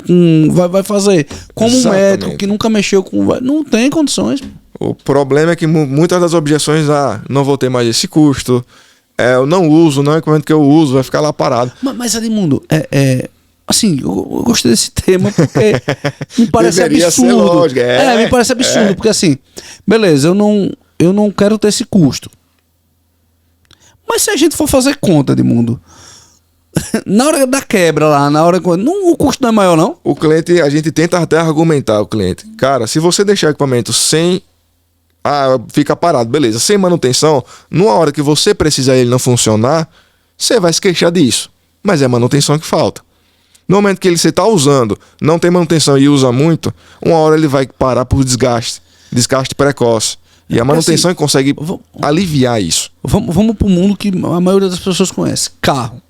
vai fazer? Como um médico que nunca mexeu com... Não tem condições. O problema é que muitas das objeções, não vou ter mais esse custo, eu não uso, não é equipamento que eu uso, vai ficar lá parado. Mas Edmundo, assim, eu gostei desse tema porque me parece absurdo. Lógico, me parece absurdo, porque assim, beleza, eu não quero ter esse custo. Mas se a gente for fazer conta, Edmundo, Na hora da quebra lá, na hora. Não, o custo não é maior, não? O cliente, a gente tenta até argumentar o cliente. Cara, se você deixar o equipamento sem. Fica parado, beleza. Sem manutenção, numa hora que você precisar ele não funcionar, você vai se queixar disso. Mas é manutenção que falta. No momento que você está usando, não tem manutenção e usa muito, uma hora ele vai parar por desgaste precoce. E a manutenção assim, consegue aliviar isso. Vamos para o mundo que a maioria das pessoas conhece. Carro.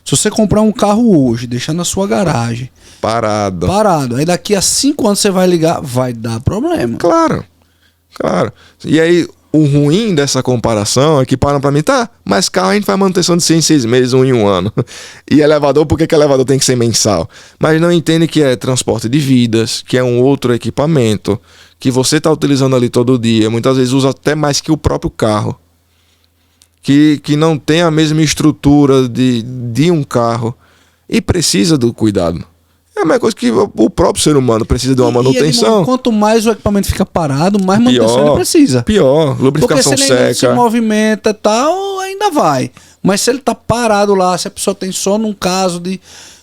Se você comprar um carro hoje, deixar na sua garagem. Parado. Aí daqui a 5 anos você vai ligar, vai dar problema. Claro. E aí, o ruim dessa comparação é que param pra mim, tá, mas carro a gente faz manutenção de 6 em 6 meses, 1 em 1 ano. E elevador, por que elevador tem que ser mensal? Mas não entende que é transporte de vidas, que é um outro equipamento, que você tá utilizando ali todo dia, muitas vezes usa até mais que o próprio carro. Que não tem a mesma estrutura de um carro e precisa do cuidado. É a mesma coisa que o próprio ser humano precisa de uma manutenção. Quanto mais o equipamento fica parado, mais manutenção ele precisa. Pior, lubrificação porque se seca. Ele se movimenta e tal, ainda vai. Mas se ele tá parado lá, se a pessoa tem só num caso de...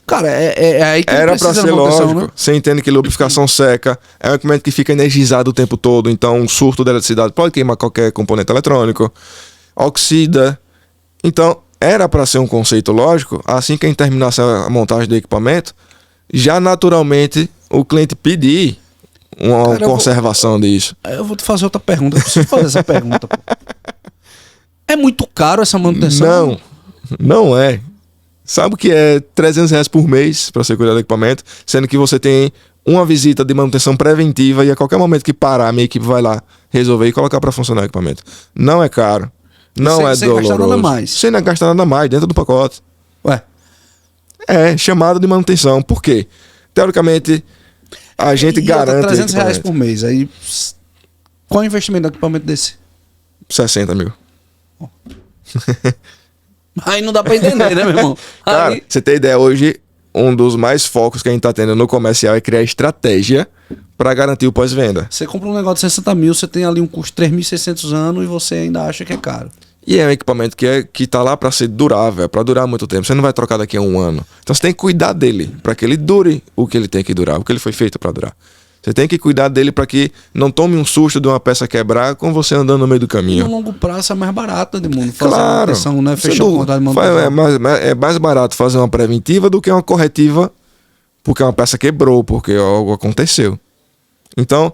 Cara, é aí que era pra ser lógico. Né? Você entende que lubrificação seca é um equipamento que fica energizado o tempo todo, então um surto de eletricidade pode queimar qualquer componente eletrônico, oxida. Então, era para ser um conceito lógico, assim que a gente terminasse a montagem do equipamento, já naturalmente o cliente pedir uma conservação disso. Eu vou te fazer outra pergunta. Eu preciso fazer essa pergunta. Pô. É muito caro essa manutenção? Não é. Sabe o que é R$300 por mês para você cuidar do equipamento, sendo que você tem uma visita de manutenção preventiva e a qualquer momento que parar, a minha equipe vai lá resolver e colocar para funcionar o equipamento. Não é caro. Não é doloroso. Sem gastar nada mais. Sem gastar nada mais, dentro do pacote. Ué? É chamado de manutenção. Por quê? Teoricamente, a gente garante... R$300 por mês. Aí, qual é o investimento do equipamento desse? 60 mil. Aí não dá pra entender, né, meu irmão? Cara, você tem ideia, hoje, um dos mais focos que a gente tá tendo no comercial é criar estratégia para garantir o pós-venda. Você compra um negócio de 60 mil, você tem ali um custo de 3.600 anos e você ainda acha que é caro. E é um equipamento que tá lá para ser durável, para durar muito tempo. Você não vai trocar daqui a 1 ano. Então você tem que cuidar dele, para que ele dure o que ele tem que durar, o que ele foi feito para durar. Você tem que cuidar dele para que não tome um susto de uma peça quebrar com você andando no meio do caminho. E no longo prazo é mais barato, né, mundo? Fazer uma manutenção, né? Fechar o contrato de manutenção. É mais barato fazer uma preventiva do que uma corretiva, porque uma peça quebrou, porque algo aconteceu. Então,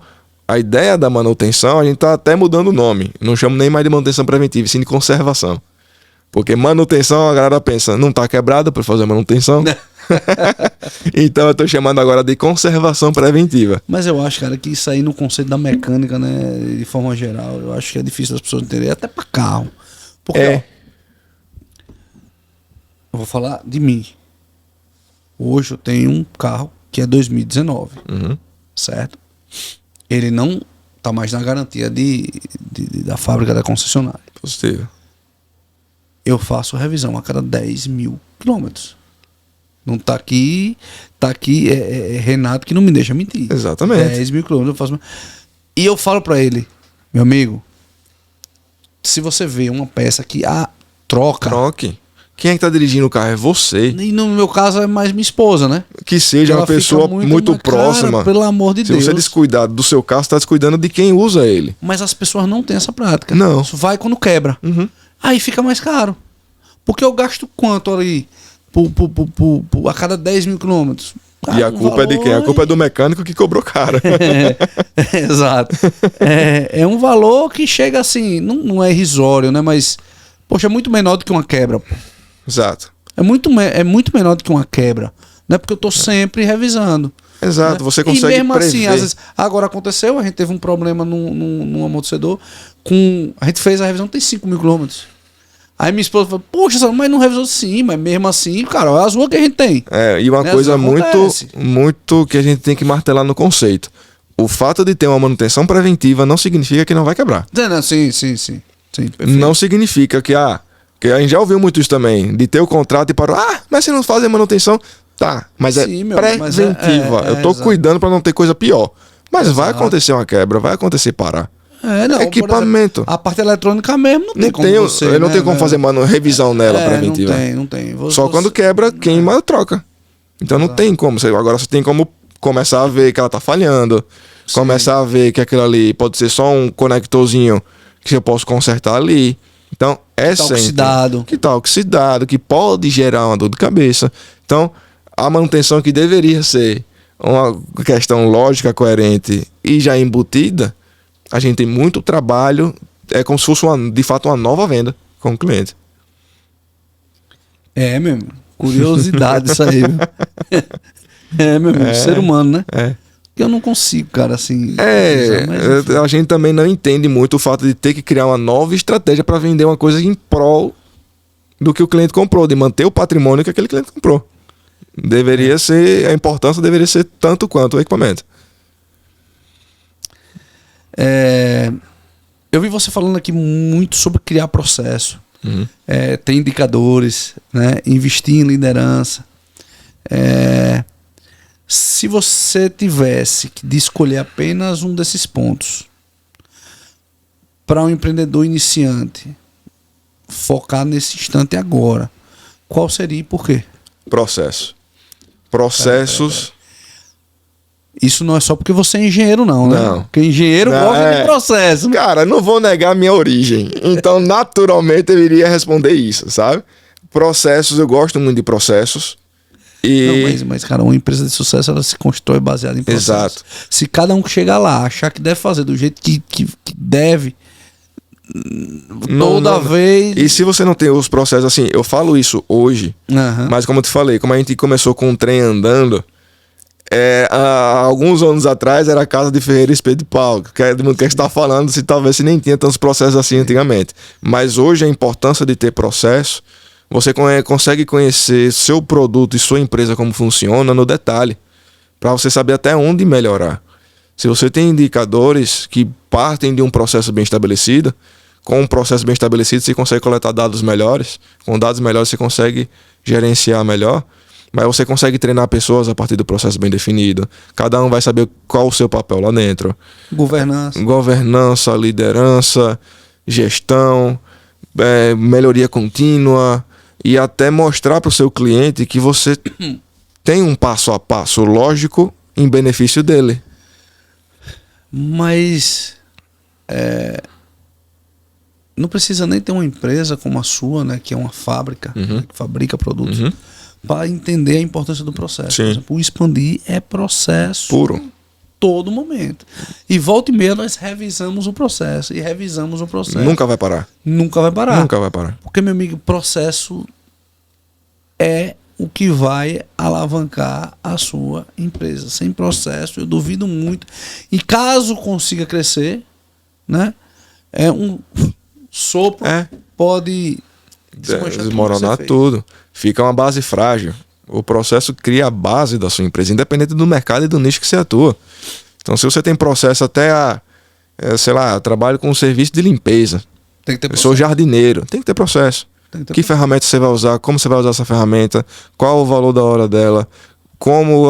a ideia da manutenção, a gente tá até mudando o nome. Não chamo nem mais de manutenção preventiva, sim de conservação. Porque manutenção, a galera pensa, não tá quebrado para fazer manutenção? Então eu tô chamando agora de conservação preventiva. Mas eu acho, cara, que isso aí no conceito da mecânica, né, de forma geral, eu acho que é difícil as pessoas entenderem, até para carro. Porque, ó, eu vou falar de mim. Hoje eu tenho um carro que é 2019, certo? Ele não tá mais na garantia da fábrica da concessionária. Positivo. Eu faço revisão a cada 10 mil quilômetros. Não tá aqui, é Renato que não me deixa mentir. Exatamente. 10 mil quilômetros eu faço. E eu falo pra ele, meu amigo, se você vê uma peça que troque. Quem é que tá dirigindo o carro? É você. E no meu caso é mais minha esposa, né? Que seja uma pessoa muito próxima. Cara, pelo amor de Deus. Se você descuidar do seu carro, você tá descuidando de quem usa ele. Mas as pessoas não têm essa prática. Não. Isso vai quando quebra. Aí fica mais caro. Porque eu gasto quanto ali a cada 10 mil quilômetros? E a culpa é de quem? A culpa é do mecânico que cobrou caro. Exato. É um valor que chega assim, não é irrisório, né? Mas, poxa, é muito menor do que uma quebra, pô. Exato. É muito menor do que uma quebra. Não é porque eu tô sempre revisando. Exato, né? Você consegue e mesmo prever. assim, às vezes, agora aconteceu, a gente teve um problema num amortecedor, a gente fez a revisão, tem 5 mil quilômetros. Aí minha esposa falou, poxa, mas não revisou sim, mas mesmo assim, cara, é as ruas que a gente tem. E uma coisa muito que a gente tem que martelar no conceito. O fato de ter uma manutenção preventiva não significa que não vai quebrar. Sim, não significa que a gente já ouviu muito isso também, de ter o contrato e parou, mas se não fazem manutenção, tá, mas sim, preventiva. Eu tô cuidando para não ter coisa pior. Mas vai acontecer uma quebra, vai acontecer parar. Não, equipamento. Exemplo, a parte eletrônica mesmo não tem como você... Eu não tenho como fazer revisão nela preventiva. Não tem. Só quando quebra, queima, troca. Então não tem como. Agora você tem como começar a ver que ela tá falhando. Sim. Começar a ver que aquilo ali pode ser só um conectorzinho que eu posso consertar ali. Então, que tá oxidado, que pode gerar uma dor de cabeça. Então, a manutenção que deveria ser uma questão lógica, coerente e já embutida, a gente tem muito trabalho, é como se fosse de fato uma nova venda com o cliente. Mesmo. Curiosidade isso aí. Mesmo. Ser humano, né? Eu não consigo, cara, assim... a gente também não entende muito o fato de ter que criar uma nova estratégia para vender uma coisa em prol do que o cliente comprou, de manter o patrimônio que aquele cliente comprou. Deveria ser... A importância deveria ser tanto quanto o equipamento. Eu vi você falando aqui muito sobre criar processo. Ter indicadores, né? Investir em liderança. Se você tivesse que escolher apenas um desses pontos para um empreendedor iniciante focar nesse instante agora, qual seria e por quê? Processos. Isso não é só porque você é engenheiro, não, né? Não. Porque engenheiro gosta de processo. Cara, não vou negar a minha origem. Então, naturalmente, eu iria responder isso, sabe? Processos, eu gosto muito de processos. Mas, cara, uma empresa de sucesso, ela se constrói baseada em processos. Exato. Se cada um que chegar lá achar que deve fazer do jeito que deve, toda vez... E se você não tem os processos, assim, eu falo isso hoje, mas como eu te falei, como a gente começou com um trem andando, há alguns anos atrás era a casa de Ferreira Espeto de Pau, que é do mundo que está falando, talvez se nem tinha tantos processos assim antigamente. Mas hoje a importância de ter processo, você consegue conhecer seu produto e sua empresa como funciona no detalhe, para você saber até onde melhorar. Se você tem indicadores que partem de um processo bem estabelecido, com um processo bem estabelecido você consegue coletar dados melhores, com dados melhores você consegue gerenciar melhor, mas você consegue treinar pessoas a partir do processo bem definido. Cada um vai saber qual o seu papel lá dentro. Governança, liderança, gestão, melhoria contínua, e até mostrar para o seu cliente que você tem um passo a passo lógico em benefício dele. Mas não precisa nem ter uma empresa como a sua, né, que é uma fábrica, né, que fabrica produtos, para entender a importância do processo. Sim. Por exemplo, o Expandir é processo puro. Todo momento. E volta e meia nós revisamos o processo. Nunca vai parar. Porque, meu amigo, processo é o que vai alavancar a sua empresa. Sem processo, eu duvido muito. E caso consiga crescer, né? Um sopro pode desmoronar tudo. Fica uma base frágil. O processo cria a base da sua empresa, independente do mercado e do nicho que você atua. Então, se você tem processo até trabalho com um serviço de limpeza. Tem que ter processo. Eu sou jardineiro. Tem que ter processo. Que ferramenta você vai usar? Como você vai usar essa ferramenta? Qual o valor da hora dela?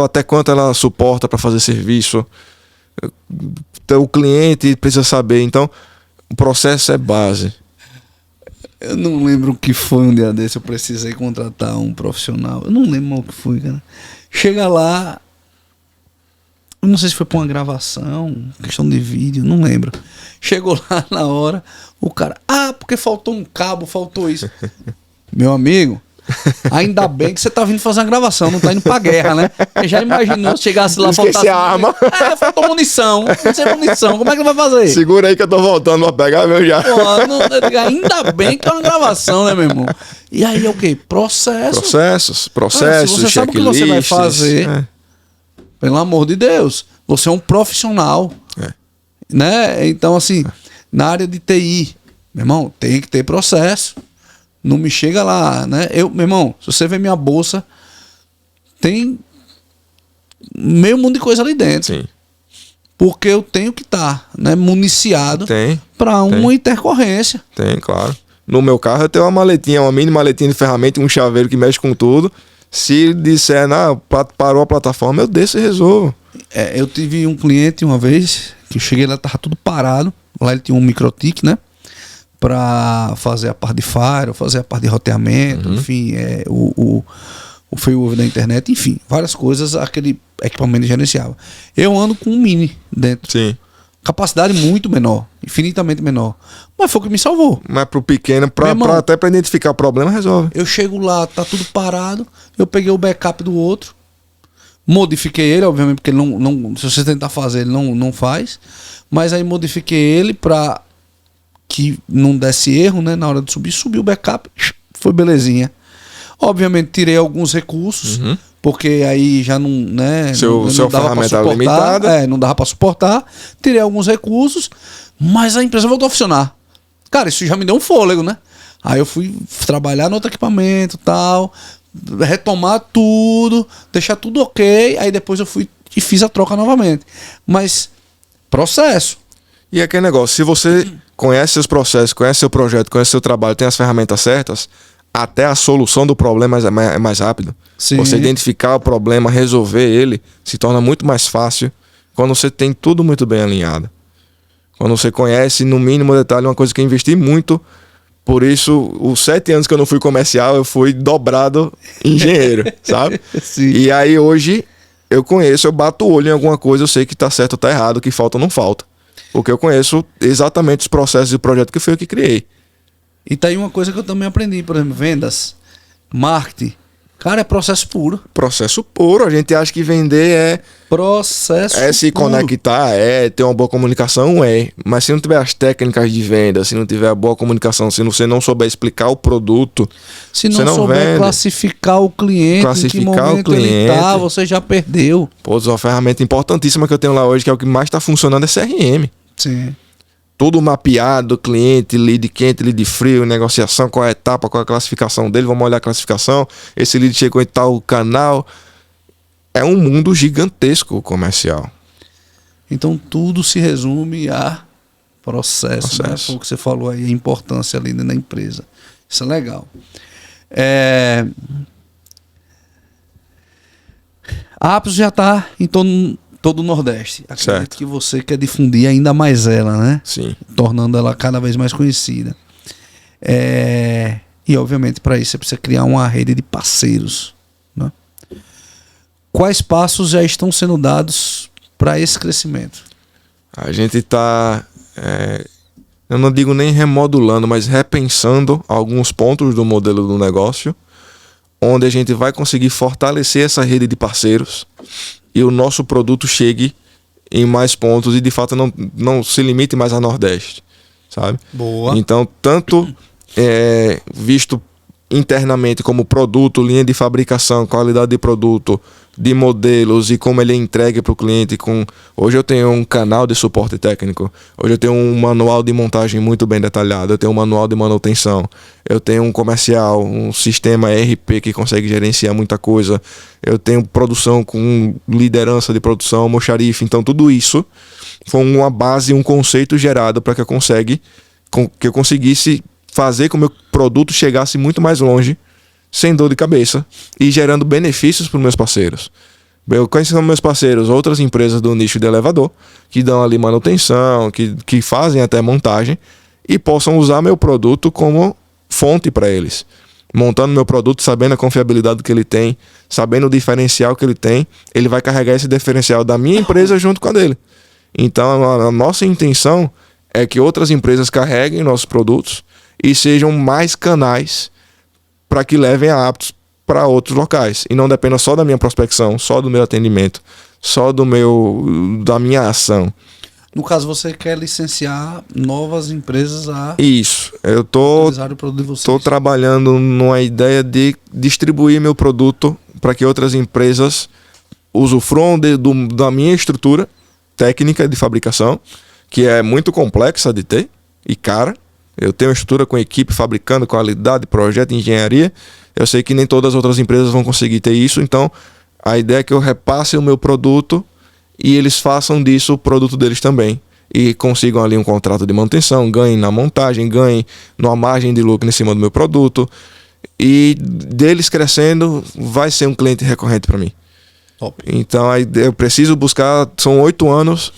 Até quanto ela suporta para fazer serviço? O cliente precisa saber. Então, o processo é base. Eu não lembro o que foi um dia desse. Eu precisei contratar um profissional. Eu não lembro o que foi, cara. Chega lá. Eu não sei se foi pra uma gravação, questão de vídeo, não lembro. Chegou lá na hora, o cara... porque faltou um cabo, faltou isso. Meu amigo, ainda bem que você tá vindo fazer uma gravação, não tá indo pra guerra, né? Eu já imaginou se chegasse lá, faltasse a arma. Faltou munição. Não sei munição, como é que vai fazer? Segura aí que eu tô voltando pra pegar meu já. Ainda bem que é uma gravação, né, meu irmão? E aí é o quê? Processos, se você sabe o que você vai fazer, pelo amor de Deus, você é um profissional. Né? Então, assim, na área de TI, meu irmão, tem que ter processo. Não me chega lá, né? Meu irmão, se você ver minha bolsa, tem meio mundo de coisa ali dentro. Sim. Porque eu tenho que estar, né, municiado para uma intercorrência. Tem, claro. No meu carro eu tenho uma maletinha, uma mini maletinha de ferramenta e um chaveiro que mexe com tudo. Se disser, parou a plataforma, eu desço e resolvo. Eu tive um cliente uma vez, que eu cheguei lá, tava tudo parado, Lá ele tinha um MikroTik, né? Para fazer a parte de firewall, fazer a parte de roteamento, enfim, o failover da internet, enfim, várias coisas aquele equipamento gerenciava. Eu ando com um Mini dentro. Sim. Capacidade muito menor, infinitamente menor. Mas foi o que me salvou. Mas pro pequeno, até para identificar o problema, resolve. Eu chego lá, tá tudo parado, eu peguei o backup do outro, modifiquei ele, obviamente, porque ele não se você tentar fazer, ele não faz. Mas aí modifiquei ele para que não desse erro, né? Na hora de subir, subiu o backup, foi belezinha. Obviamente tirei alguns recursos, porque aí já não, né, seu dava para suportar, limitada. não dava para suportar. Tirei alguns recursos, mas a empresa voltou a funcionar. Cara, isso já me deu um fôlego, né? Aí eu fui trabalhar no outro equipamento, tal, retomar tudo, deixar tudo ok, aí depois eu fui e fiz a troca novamente. Mas processo. E aquele negócio, se você conhece seus processos, conhece seu projeto, conhece seu trabalho, tem as ferramentas certas, até a solução do problema é mais rápido. Sim. Você identificar o problema, resolver ele, se torna muito mais fácil quando você tem tudo muito bem alinhado. Quando você conhece, no mínimo detalhe, uma coisa que eu investi muito. Por isso, os 7 anos que eu não fui comercial, eu fui dobrado engenheiro, sabe? Sim. E aí hoje, eu conheço, eu bato o olho em alguma coisa, eu sei que tá certo ou tá errado, o que falta ou não falta. Porque eu conheço exatamente os processos e o projeto que foi eu que criei. E tá aí uma coisa que eu também aprendi, por exemplo, vendas, marketing. Cara, é processo puro. Processo puro. A gente acha que vender é Processo se puro. conectar, ter uma boa comunicação, Mas se não tiver as técnicas de venda, se não tiver a boa comunicação, se você não souber explicar o produto, Se você não não souber vende. classificar o cliente, Classificar em que momento o ele cliente. tá, você já perdeu. Pô, uma ferramenta importantíssima que eu tenho lá hoje, que é o que mais está funcionando, é CRM. Sim. Tudo mapeado, cliente, lead quente, lead frio, negociação, qual é a etapa, qual é a classificação dele, vamos olhar a classificação, esse lead chegou em tal canal. É um mundo gigantesco o comercial. Então tudo se resume a processo. Né? Foi o que você falou aí, a importância ali na empresa. Isso é legal. A Apps já está em todo o Nordeste. Acredito Certo. que você quer difundir ainda mais ela, né? Sim. Tornando ela cada vez mais conhecida. E obviamente para isso você precisa criar uma rede de parceiros, né? Quais passos já estão sendo dados para esse crescimento? A gente está, eu não digo nem remodulando, mas repensando alguns pontos do modelo do negócio, onde a gente vai conseguir fortalecer essa rede de parceiros e o nosso produto chegue em mais pontos e de fato não se limite mais a Nordeste, sabe? Boa. Então, tanto visto internamente como produto, linha de fabricação, qualidade de produto, de modelos e como ele é entregue para o cliente. Hoje eu tenho um canal de suporte técnico, hoje eu tenho um manual de montagem muito bem detalhado, eu tenho um manual de manutenção, eu tenho um comercial, um sistema ERP que consegue gerenciar muita coisa, eu tenho produção com liderança de produção, almoxarife. Então tudo isso foi uma base, um conceito gerado para que eu conseguisse fazer com que o meu produto chegasse muito mais longe, sem dor de cabeça e gerando benefícios para os meus parceiros. Eu conheço meus parceiros, outras empresas do nicho de elevador, que dão ali manutenção, que fazem até montagem e possam usar meu produto como fonte para eles. Montando meu produto, sabendo a confiabilidade que ele tem, sabendo o diferencial que ele tem, ele vai carregar esse diferencial da minha empresa junto com a dele. Então a nossa intenção é que outras empresas carreguem nossos produtos e sejam mais canais para que levem a Aptos para outros locais. E não dependa só da minha prospecção, só do meu atendimento, só da minha ação. No caso, você quer licenciar novas empresas a Isso. Eu tô utilizar o produto de vocês. Estou trabalhando numa ideia de distribuir meu produto para que outras empresas usufruam da minha estrutura técnica de fabricação, que é muito complexa de ter e cara. Eu tenho uma estrutura com equipe fabricando, qualidade, projeto, engenharia. Eu sei que nem todas as outras empresas vão conseguir ter isso, então a ideia é que eu repasse o meu produto e eles façam disso o produto deles também. E consigam ali um contrato de manutenção, ganhem na montagem, ganhem numa margem de lucro em cima do meu produto. E deles crescendo, vai ser um cliente recorrente para mim. Top. Então eu preciso buscar, são 8 anos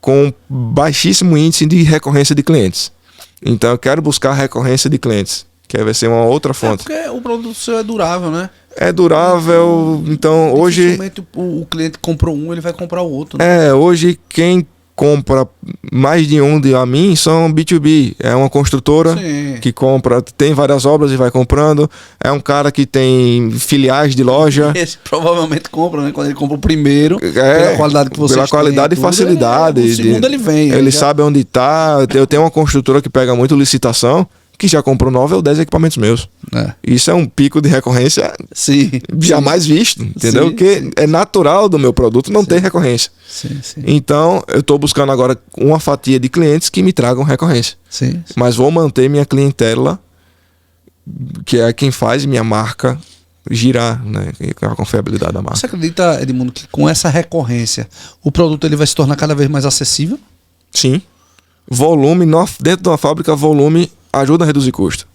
com baixíssimo índice de recorrência de clientes. Então eu quero buscar recorrência de clientes, que vai ser uma outra fonte. Porque o produto seu é durável, né? É durável, então hoje... Dificilmente o cliente comprou um, ele vai comprar o outro. Né? Hoje quem compra mais de um a mim são B2B. É uma construtora que compra, tem várias obras e vai comprando. É um cara que tem filiais de loja. Esse provavelmente compra, né? Quando ele compra o primeiro, pela qualidade que você tem. Pela qualidade e facilidade. O segundo ele vem. Ele sabe onde está. Eu tenho uma construtora que pega muito licitação, que já comprou 9 ou 10 equipamentos meus. Isso é um pico de recorrência jamais visto, entendeu? Porque é natural do meu produto não ter recorrência. Então, eu estou buscando agora uma fatia de clientes que me tragam recorrência. Mas vou manter minha clientela, que é quem faz minha marca girar, né? Com a confiabilidade da marca. Você acredita, Edmundo, que com essa recorrência o produto ele vai se tornar cada vez mais acessível? Sim. Volume, dentro de uma fábrica, volume ajuda a reduzir custo.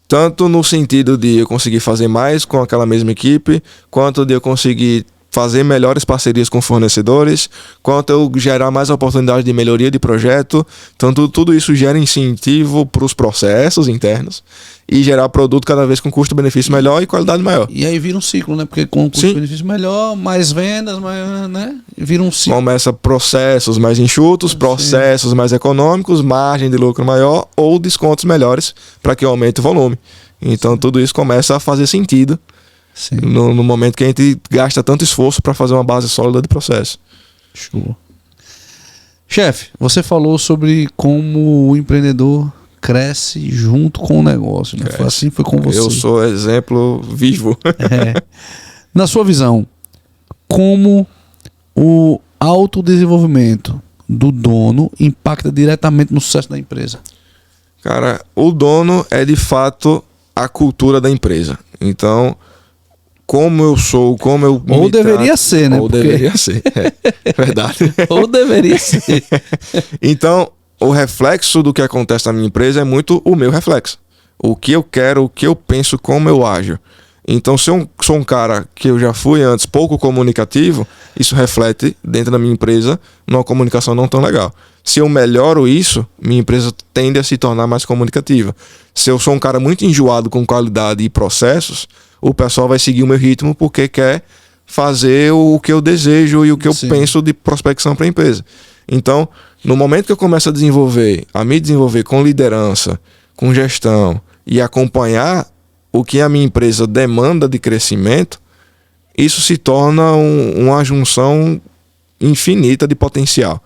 Tanto no sentido de eu conseguir fazer mais com aquela mesma equipe, quanto de eu conseguir fazer melhores parcerias com fornecedores, quanto eu gerar mais oportunidades de melhoria de projeto. Então tudo isso gera incentivo para os processos internos e gerar produto cada vez com custo-benefício melhor e qualidade maior. E aí vira um ciclo, né? Porque com custo-benefício melhor, mais vendas, mais, né? Vira um ciclo. Começa processos mais enxutos, processos mais econômicos, margem de lucro maior ou descontos melhores para que aumente o volume. Então tudo isso começa a fazer sentido. No momento que a gente gasta tanto esforço para fazer uma base sólida de processo. Show. Chefe, você falou sobre como o empreendedor cresce junto com o negócio, né? Foi assim, foi com você. Eu sou exemplo vivo. Na sua visão, como o autodesenvolvimento do dono impacta diretamente no sucesso da empresa? Cara, o dono é de fato a cultura da empresa. Então, como eu sou, como eu ou deveria ser, né? Ou deveria ser, é verdade. Ou deveria ser. Então, o reflexo do que acontece na minha empresa é muito o meu reflexo. O que eu quero, o que eu penso, como eu ajo. Então, se eu sou um cara que eu já fui antes pouco comunicativo, isso reflete dentro da minha empresa numa comunicação não tão legal. Se eu melhoro isso, minha empresa tende a se tornar mais comunicativa. Se eu sou um cara muito enjoado com qualidade e processos, o pessoal vai seguir o meu ritmo porque quer fazer o que eu desejo e o que eu penso de prospecção para a empresa. Então, no momento que eu começo a me desenvolver com liderança, com gestão e acompanhar o que a minha empresa demanda de crescimento, isso se torna uma junção infinita de potencial.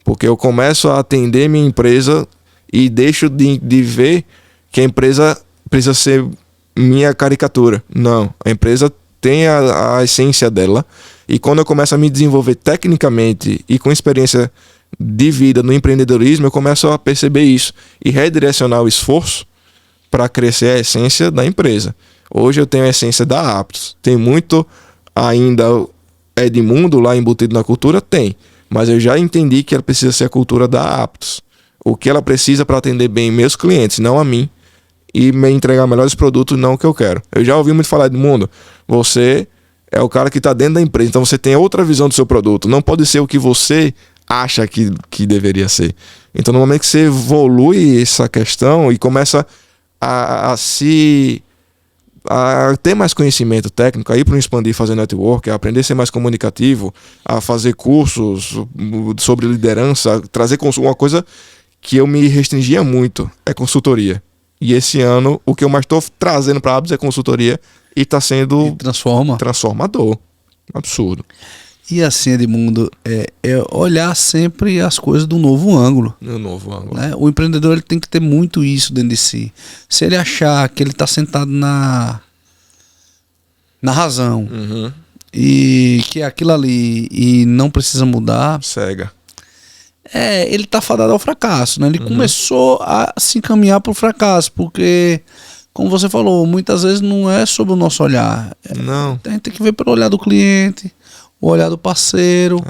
Porque eu começo a atender minha empresa e deixo de ver que a empresa precisa ser minha caricatura. Não, a empresa tem a essência dela, e quando eu começo a me desenvolver tecnicamente e com experiência de vida no empreendedorismo, eu começo a perceber isso e redirecionar o esforço para crescer a essência da empresa. Hoje eu tenho a essência da Aptos. Tem muito ainda Edmundo lá embutido na cultura? Tem. Mas eu já entendi que ela precisa ser a cultura da Aptos. O que ela precisa para atender bem meus clientes, não a mim, e me entregar melhores produtos, não o que eu quero. Eu já ouvi muito falar, Edmundo, você é o cara que está dentro da empresa, então você tem outra visão do seu produto. Não pode ser o que você acha que deveria ser. Então, no momento que você evolui essa questão e começa a ter mais conhecimento técnico, a ir para um expandir, fazer network, a aprender a ser mais comunicativo, a fazer cursos sobre liderança, trazer uma coisa que eu me restringia muito, é consultoria. E esse ano, o que eu mais estou trazendo para a Aptos é consultoria e está sendo transformador. Absurdo. E assim, Edmundo, é olhar sempre as coisas de um novo ângulo. Né? O empreendedor ele tem que ter muito isso dentro de si. Se ele achar que ele está sentado na razão e que é aquilo ali e não precisa mudar, cega. Ele está fadado ao fracasso. Né? Ele começou a se encaminhar para o fracasso, porque, como você falou, muitas vezes não é sobre o nosso olhar. Não. A gente tem que ver pelo olhar do cliente, o olhar do parceiro,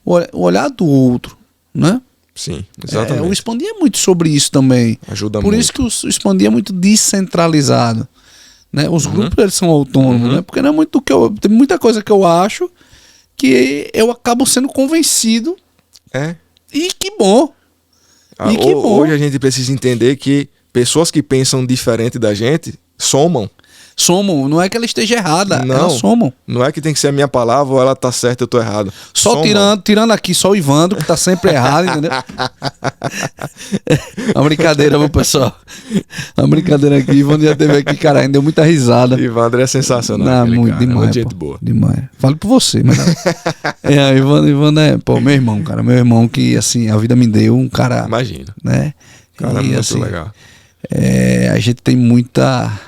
o olhar do outro, né? Sim, exatamente. O Expandir é muito sobre isso também. Ajuda Por muito. isso que o Expandir é muito descentralizado, né? Os grupos eles são autônomos, né? Porque não é muito do que tem muita coisa que eu acho que eu acabo sendo convencido E que bom. E que bom. Hoje a gente precisa entender que pessoas que pensam diferente da gente somam. Somam, não é que ela esteja errada, Não, elas somam. Não é que tem que ser a minha palavra ou ela tá certa e eu tô errado. Só Somam. tirando aqui só o Ivandro, que tá sempre errado, entendeu? Uma brincadeira, meu pessoal. Uma brincadeira aqui. Ivandro já teve aqui, cara, ainda deu muita risada. Ivandro é sensacional. Não, muito cara. demais. É muito gente pô, boa. Demais. Falo por você, mas. Ivandro é, pô, meu irmão, cara. Meu irmão que, assim, a vida me deu, um cara. Imagina. Né? Cara, E, muito assim, legal. a gente tem muita.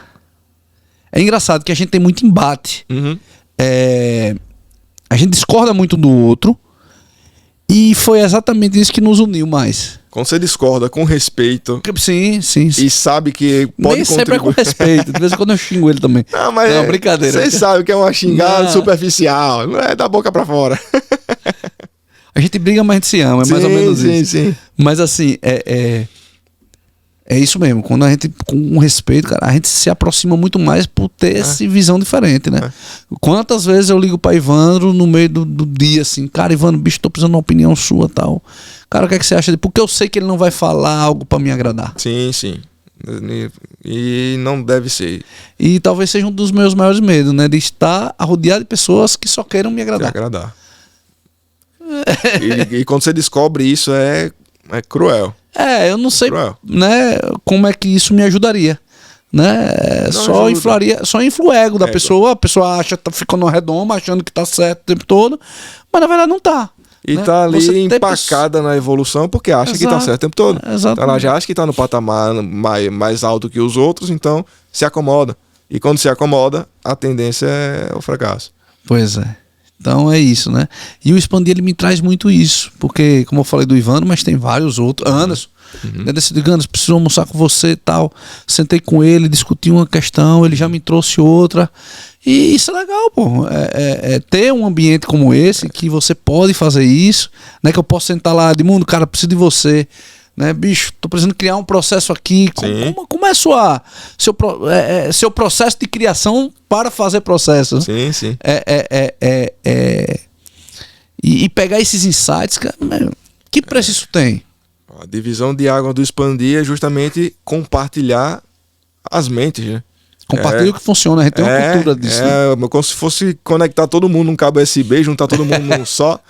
É engraçado que a gente tem muito embate. Uhum. A gente discorda muito do outro. E foi exatamente isso que nos uniu mais. Quando você discorda com respeito Sim. e sabe que pode Nem sempre é com contribuir. respeito. De vez em quando eu xingo ele também. Não, mas Não, brincadeira. Vocês sabem que é uma xingada Não. superficial. Não é da boca pra fora. A gente briga, mas a gente se ama. É mais ou menos isso. Sim. Mas assim, é isso mesmo. Quando a gente, com respeito, cara, a gente se aproxima muito mais por ter essa visão diferente, né? Quantas vezes eu ligo pra Ivandro no meio do dia, assim, cara, Ivandro, bicho, tô precisando de uma opinião sua e tal. Cara, o que é que você acha? Porque eu sei que ele não vai falar algo pra me agradar. Sim. E não deve ser. E talvez seja um dos meus maiores medos, né? De estar rodeado de pessoas que só queiram me Te agradar. agradar. E quando você descobre isso, é cruel. Eu não sei, Cruel. né, como é que isso me ajudaria, né? Só infla o ego da pessoa. A pessoa acha que tá ficando uma redoma, achando que tá certo o tempo todo, mas na verdade não tá. E né? tá ali Você tem empacada na evolução porque acha que tá Exato. certo o tempo todo. Exatamente. Então ela já acha que tá no patamar mais alto que os outros, então se acomoda. E quando se acomoda, a tendência é o fracasso. Pois é. Então é isso, né? E o Expandir, ele me traz muito isso. Porque, como eu falei do Ivandro, mas tem vários outros. Anderson. Eu decidi, Anderson, preciso almoçar com você e tal. Sentei com ele, discuti uma questão, ele já me trouxe outra. E isso é legal, pô. Ter um ambiente como esse, que você pode fazer isso, né? Que eu posso sentar lá, Edmundo, cara, preciso de você. Né, bicho, tô precisando criar um processo aqui. Como é seu processo de criação para fazer processo? Sim. E pegar esses insights, cara, que preço isso tem? A divisão de água do Expandir é justamente compartilhar as mentes, né? Compartilha o que funciona, a gente tem uma cultura disso. Né? Como se fosse conectar todo mundo num cabo USB, juntar todo mundo num só.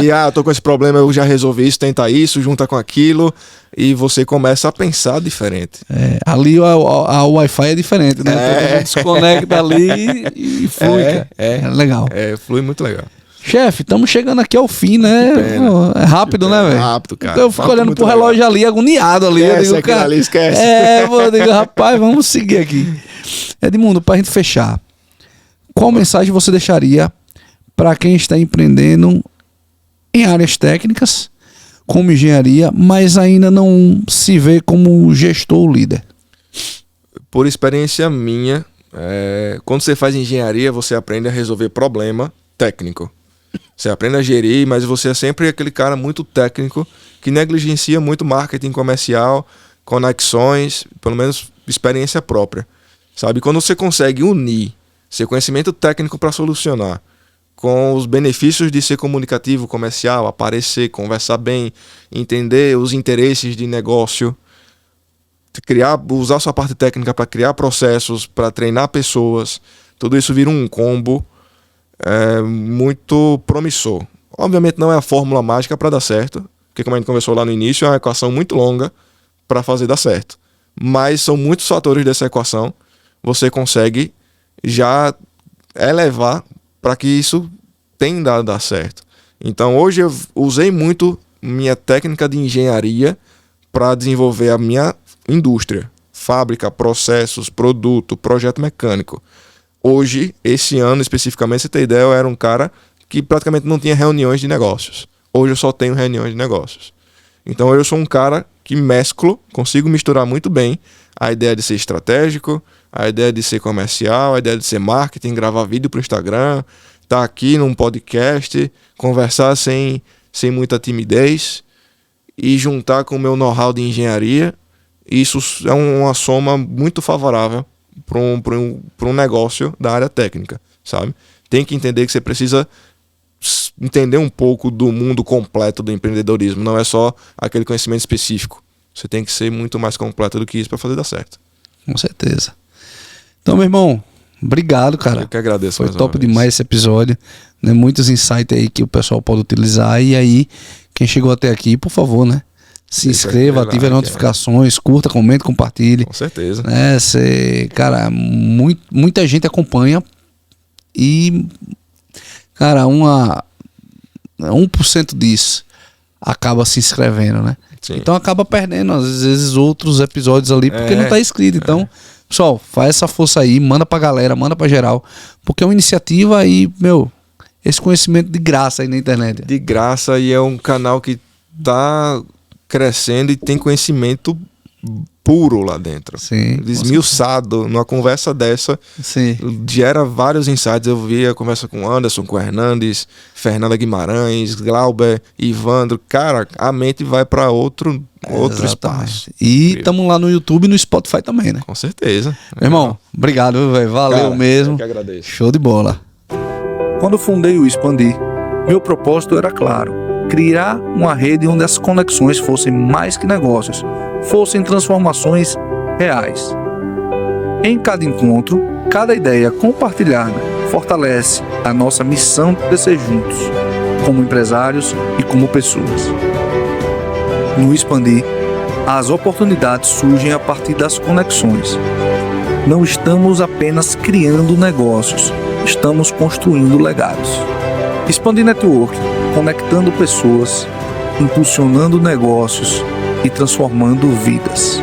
E eu tô com esse problema, eu já resolvi isso, tenta isso, junta com aquilo. E você começa a pensar diferente. Ali a Wi-Fi é diferente, né? Todo mundo desconecta ali e flui. É legal. Flui muito legal. Chefe, estamos chegando aqui ao fim, né? Pô, é rápido, né, velho? Rápido, cara. Então eu fico olhando pro relógio ali, agoniado ali. Esquece. Eu digo, rapaz, vamos seguir aqui. Edmundo, pra gente fechar, qual mensagem você deixaria para quem está empreendendo em áreas técnicas, como engenharia, mas ainda não se vê como gestor ou líder? Por experiência minha, quando você faz engenharia, você aprende a resolver problema técnico. Você aprende a gerir, mas você é sempre aquele cara muito técnico que negligencia muito marketing comercial, conexões, pelo menos experiência própria. Sabe? Quando você consegue unir seu conhecimento técnico para solucionar com os benefícios de ser comunicativo, comercial, aparecer, conversar bem, entender os interesses de negócio, usar sua parte técnica para criar processos, para treinar pessoas, tudo isso vira um combo muito promissor. Obviamente não é a fórmula mágica para dar certo, porque como a gente conversou lá no início, é uma equação muito longa para fazer dar certo. Mas são muitos fatores dessa equação, você consegue já elevar para que isso tenda a dar certo. Então hoje eu usei muito minha técnica de engenharia para desenvolver a minha indústria, fábrica, processos, produto, projeto mecânico. Hoje, esse ano especificamente, você tem ideia, eu era um cara que praticamente não tinha reuniões de negócios. Hoje eu só tenho reuniões de negócios. Então eu sou um cara que consigo misturar muito bem a ideia de ser estratégico, a ideia de ser comercial, a ideia de ser marketing, gravar vídeo para o Instagram, estar aqui num podcast, conversar sem muita timidez e juntar com o meu know-how de engenharia. Isso é uma soma muito favorável para um negócio da área técnica, sabe? Tem que entender que você precisa entender um pouco do mundo completo do empreendedorismo. Não é só aquele conhecimento específico. Você tem que ser muito mais completo do que isso para fazer dar certo. Com certeza. Então, meu irmão, obrigado, cara. Eu que agradeço. Foi top demais esse episódio. Né? Muitos insights aí que o pessoal pode utilizar. E aí, quem chegou até aqui, por favor, né? Se inscreva, ative as notificações, curta, comente, compartilhe. Com certeza. Né? Cara, muita gente acompanha e, cara, 1% disso acaba se inscrevendo, né? Sim. Então acaba perdendo, às vezes, outros episódios ali, porque não tá inscrito. Então, pessoal, faz essa força aí, manda pra galera, manda pra geral, porque é uma iniciativa aí, esse conhecimento de graça aí na internet. De graça, e é um canal que tá crescendo e tem conhecimento puro lá dentro. Sim. Esmiuçado. Numa conversa dessa, sim, gera vários insights. Eu vi a conversa com o Anderson, com o Hernandes, Fernanda Guimarães, Glauber, Ivandro. Cara, a mente vai para outro espaço. E estamos lá no YouTube e no Spotify também, né? Com certeza. Meu irmão, obrigado, velho. Valeu, cara, mesmo. Eu que agradeço. Show de bola. Quando fundei o Expandir, meu propósito era claro: criar uma rede onde as conexões fossem mais que negócios, fossem transformações reais. Em cada encontro, cada ideia compartilhada fortalece a nossa missão de crescer juntos, como empresários e como pessoas. No Expandir, as oportunidades surgem a partir das conexões. Não estamos apenas criando negócios, estamos construindo legados. Expandir Network, conectando pessoas, impulsionando negócios e transformando vidas.